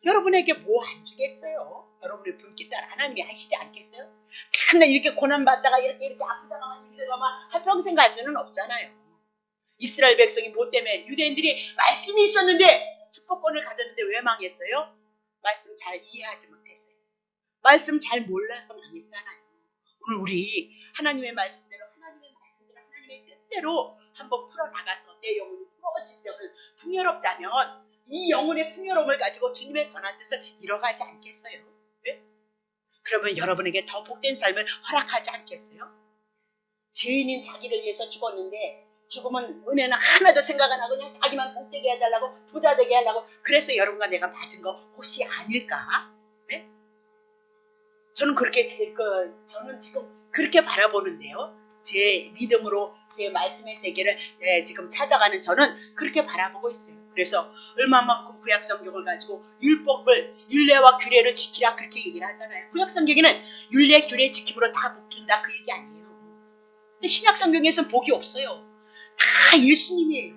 여러분에게 뭐 안 주겠어요? 여러분의 분기 따라 하나님이 하시지 않겠어요? 맨날 이렇게 고난받다가 이렇게 아프다가만 이러다가만 한평생 갈 수는 없잖아요. 이스라엘 백성이 뭐 때문에 유대인들이 말씀이 있었는데 축복권을 가졌는데 왜 망했어요? 말씀 잘 이해하지 못했어요. 말씀 잘 몰라서 망했잖아요. 오늘 우리 하나님의 말씀대로 하나님의 뜻대로 한번 풀어나가서 내 영혼이 풀어지려면 풍요롭다면 이 영혼의 풍요로움을 가지고 주님의 선한 뜻을 이뤄가지 않겠어요? 네? 그러면 여러분에게 더 복된 삶을 허락하지 않겠어요? 죄인인 자기를 위해서 죽었는데 죽으면 은혜는 하나도 생각 안 하고 그냥 자기만 복되게 해달라고 부자 되게 하려고 그래서 여러분과 내가 맞은 거 혹시 아닐까? 네? 저는 저는 지금 그렇게 바라보는데요. 제 믿음으로 제 말씀의 세계를 지금 찾아가는 저는 그렇게 바라보고 있어요. 그래서 얼마만큼 구약성경을 가지고 율례와 규례를 지키라 그렇게 얘기를 하잖아요. 구약성경에는 율례, 규례 지킴으로 다 복 준다 그 얘기 아니에요. 근데 신약성경에서는 복이 없어요. 다 예수님이에요.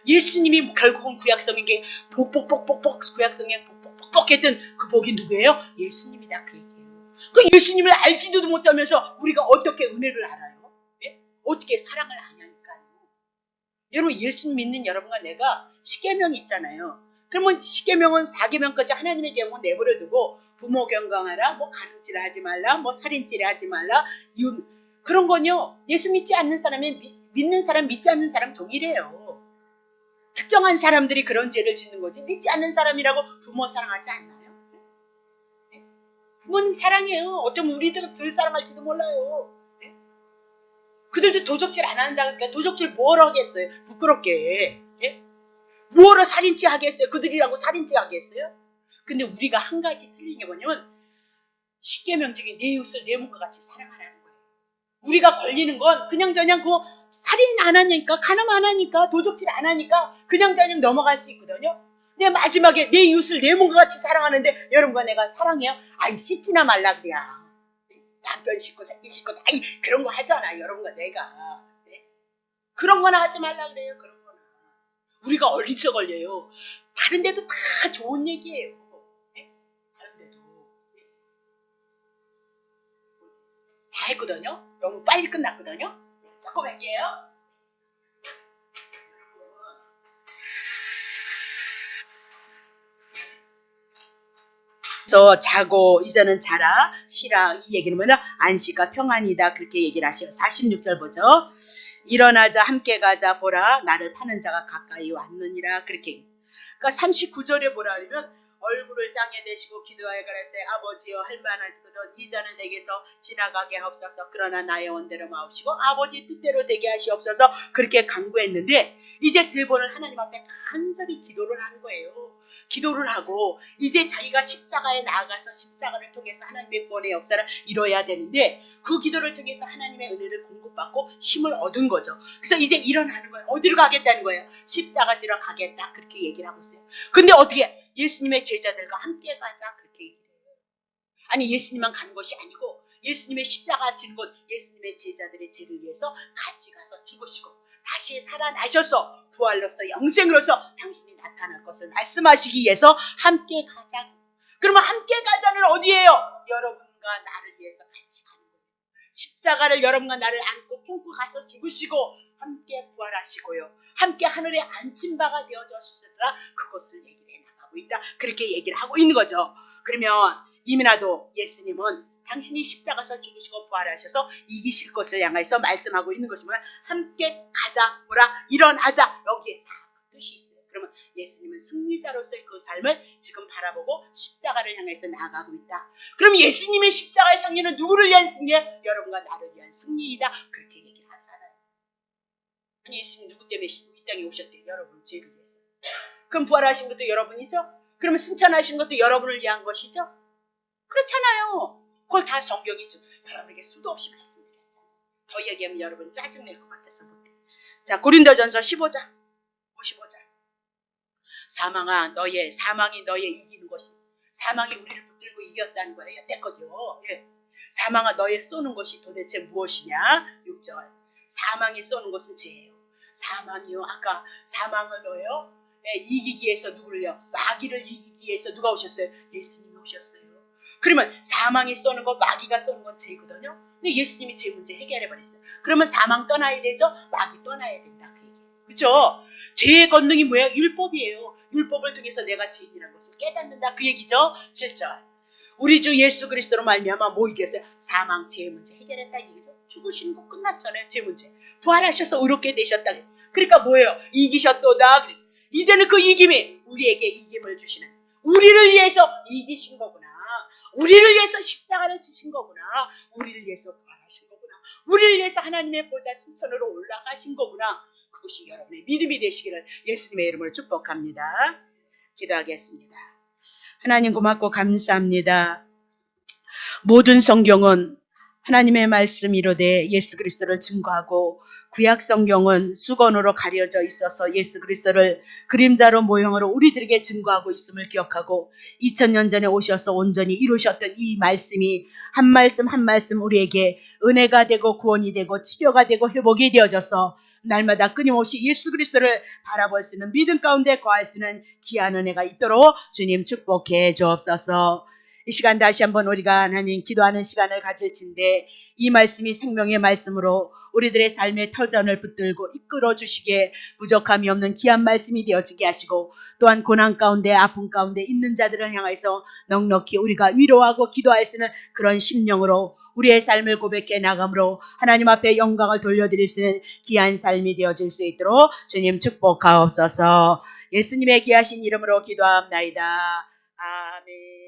예수님이 결국은 구약성경에 구약성경에 복복복복 했던 그 복이 누구예요? 예수님이다 그 얘기예요. 그 예수님을 알지도 못하면서 우리가 어떻게 은혜를 알아요? 예? 어떻게 사랑을 아냐니까요. 여러분 예수 믿는 여러분과 내가 십계명이 있잖아요. 그러면 십계명은 4계명까지 하나님의 계명은 내버려두고 부모 경강하라, 뭐 가늠질 하지 말라, 뭐 살인질 하지 말라, 그런 건요. 예수 믿지 않는 사람이 믿는 사람, 믿지 않는 사람 동일해요. 특정한 사람들이 그런 죄를 짓는 거지 믿지 않는 사람이라고 부모 사랑하지 않나요? 네? 부모님 사랑해요. 어쩌면 우리들 덜 사랑할지도 몰라요. 네? 그들도 도적질 안 한다니까 도적질 뭐하러 하겠어요? 부끄럽게. 네? 뭐하러 살인죄 하겠어요? 그들이라고 살인죄 하겠어요? 근데 우리가 한 가지 틀린 게 뭐냐면 십계명 중에 내 이웃을 내 몸과 같이 사랑하라는 거예요. 우리가 걸리는 건 그냥저냥 그거 살인 안 하니까 간음 안 하니까 도적질 안 하니까 그냥저냥 넘어갈 수 있거든요. 근데 마지막에 내 이웃을 내 몸과 같이 사랑하는데 여러분과 내가 사랑해요? 아이 씹지나 말라 그래야. 남편 씹고 새끼 씹고 아이 그런 거 하잖아 여러분과 내가. 네? 그런 거나 하지 말라 그래요. 그런 거나. 우리가 어디서 걸려요? 다른 데도 다 좋은 얘기예요. 네? 다른 데도. 네? 다 했거든요. 너무 빨리 끝났거든요. 조금 할게요. 그래서 자고 이제는 자라 쉬라 이 얘기는 뭐냐 안식과 평안이다 그렇게 얘기를 하셔요. 46절 보죠. 일어나자 함께 가자 보라 나를 파는 자가 가까이 왔느니라 그렇게. 그러니까 39절에 뭐라 하면 얼굴을 땅에 대시고 기도하여 가라사대 아버지여 할만하거든 이 잔을 내게서 지나가게 하옵소서 그러나 나의 원대로 마옵시고 아버지 뜻대로 되게 하시옵소서 그렇게 간구했는데 이제 3번을 하나님 앞에 간절히 기도를 한 거예요. 기도를 하고 이제 자기가 십자가에 나아가서 십자가를 통해서 하나님의 구원의 역사를 이뤄야 되는데 그 기도를 통해서 하나님의 은혜를 공급받고 힘을 얻은 거죠. 그래서 이제 일어나는 거예요. 어디로 가겠다는 거예요? 십자가 지러 가겠다 그렇게 얘기를 하고 있어요. 근데 어떻게 예수님의 제자들과 함께 가자 그렇게 얘기를 해요. 아니 예수님만 가는 것이 아니고 예수님의 십자가 지는 곳 예수님의 제자들의 죄를 위해서 같이 가서 죽으시고 다시 살아나셔서 부활로서 영생으로서 당신이 나타날 것을 말씀하시기 위해서 함께 가자. 그러면 함께 가자는 어디예요? 여러분과 나를 위해서 같이 가는 거예요. 십자가를 여러분과 나를 안고 품고 가서 죽으시고 함께 부활하시고요. 함께 하늘에 앉힌 바가 되어져 주셨더라. 그것을 얘기를 해나가고 있다. 그렇게 얘기를 하고 있는 거죠. 그러면 이민아도 예수님은 당신이 십자가에서 죽으시고 부활하셔서 이기실 것을 향해서 말씀하고 있는 것이면 함께 가자, 보라, 일어나자 여기에 다 그 뜻이 있어요. 그러면 예수님은 승리자로서의 그 삶을 지금 바라보고 십자가를 향해서 나아가고 있다. 그럼 예수님의 십자가의 승리는 누구를 위한 승리예요? 여러분과 나를 위한 승리이다. 그렇게 얘기를 하잖아요. 아니 예수님 누구 때문에 이 땅에 오셨대요? 여러분 죄를 위해서. 그럼 부활하신 것도 여러분이죠? 그러면 승천하신 것도 여러분을 위한 것이죠? 그렇잖아요. 그걸 다 성경이 좀 여러분에게 수도 없이 말씀드렸잖아요. 더 얘기하면 여러분 짜증낼 것 같아서 못해. 자, 고린도전서 15장 55절. 사망이 너의 이기는 것이, 사망이 우리를 붙들고 이겼다는 거예요. 여태껏요. 예. 사망아 너의 쏘는 것이 도대체 무엇이냐? 6절. 사망이 쏘는 것은 죄예요. 사망이요. 아까 사망을 뭐예요? 예, 이기기 위해서 누구를요? 마귀를 이기기 위해서 누가 오셨어요? 예수님이 오셨어요. 그러면 사망이 쏘는 것, 마귀가 쏘는 건 죄거든요. 근데 예수님이 죄 문제 해결해 버렸어요. 그러면 사망 떠나야 되죠? 마귀 떠나야 된다. 그 얘기예요. 그렇죠? 죄의 권능이 뭐예요? 율법이에요. 율법을 통해서 내가 죄인이라는 것을 깨닫는다. 그 얘기죠? 7절. 우리 주 예수 그리스도로 말미암아 뭐 이겼어요? 사망, 죄의 문제 해결했다. 얘기죠. 죽으시는 거 끝났잖아요. 죄 문제. 부활하셔서 의롭게 되셨다. 그러니까 뭐예요? 이기셨도다. 이제는 그 이김이 우리에게 이김을 주시는, 우리를 위해서 이기신 거구나. 우리를 위해서 십자가를 지신 거구나. 우리를 위해서 부활하신 거구나. 우리를 위해서 하나님의 보좌 승천으로 올라가신 거구나. 그것이 여러분의 믿음이 되시기를 예수님의 이름으로 축복합니다. 기도하겠습니다. 하나님 고맙고 감사합니다. 모든 성경은 하나님의 말씀이로되 예수 그리스도를 증거하고, 구약 성경은 수건으로 가려져 있어서 예수 그리스도를 그림자로 모형으로 우리들에게 증거하고 있음을 기억하고, 2000년 전에 오셔서 온전히 이루셨던 이 말씀이 한 말씀 한 말씀 우리에게 은혜가 되고 구원이 되고 치료가 되고 회복이 되어져서 날마다 끊임없이 예수 그리스도를 바라볼 수 있는 믿음 가운데 거할 수 있는 귀한 은혜가 있도록 주님 축복해 주옵소서. 이 시간 다시 한번 우리가 하나님 기도하는 시간을 가질진데, 이 말씀이 생명의 말씀으로 우리들의 삶의 터전을 붙들고 이끌어 주시기에 부족함이 없는 귀한 말씀이 되어지게 하시고, 또한 고난 가운데 아픔 가운데 있는 자들을 향해서 넉넉히 우리가 위로하고 기도할 수 있는 그런 심령으로 우리의 삶을 고백해 나감으로 하나님 앞에 영광을 돌려드릴 수 있는 귀한 삶이 되어질 수 있도록 주님 축복하옵소서. 예수님의 귀하신 이름으로 기도합나이다. 아멘.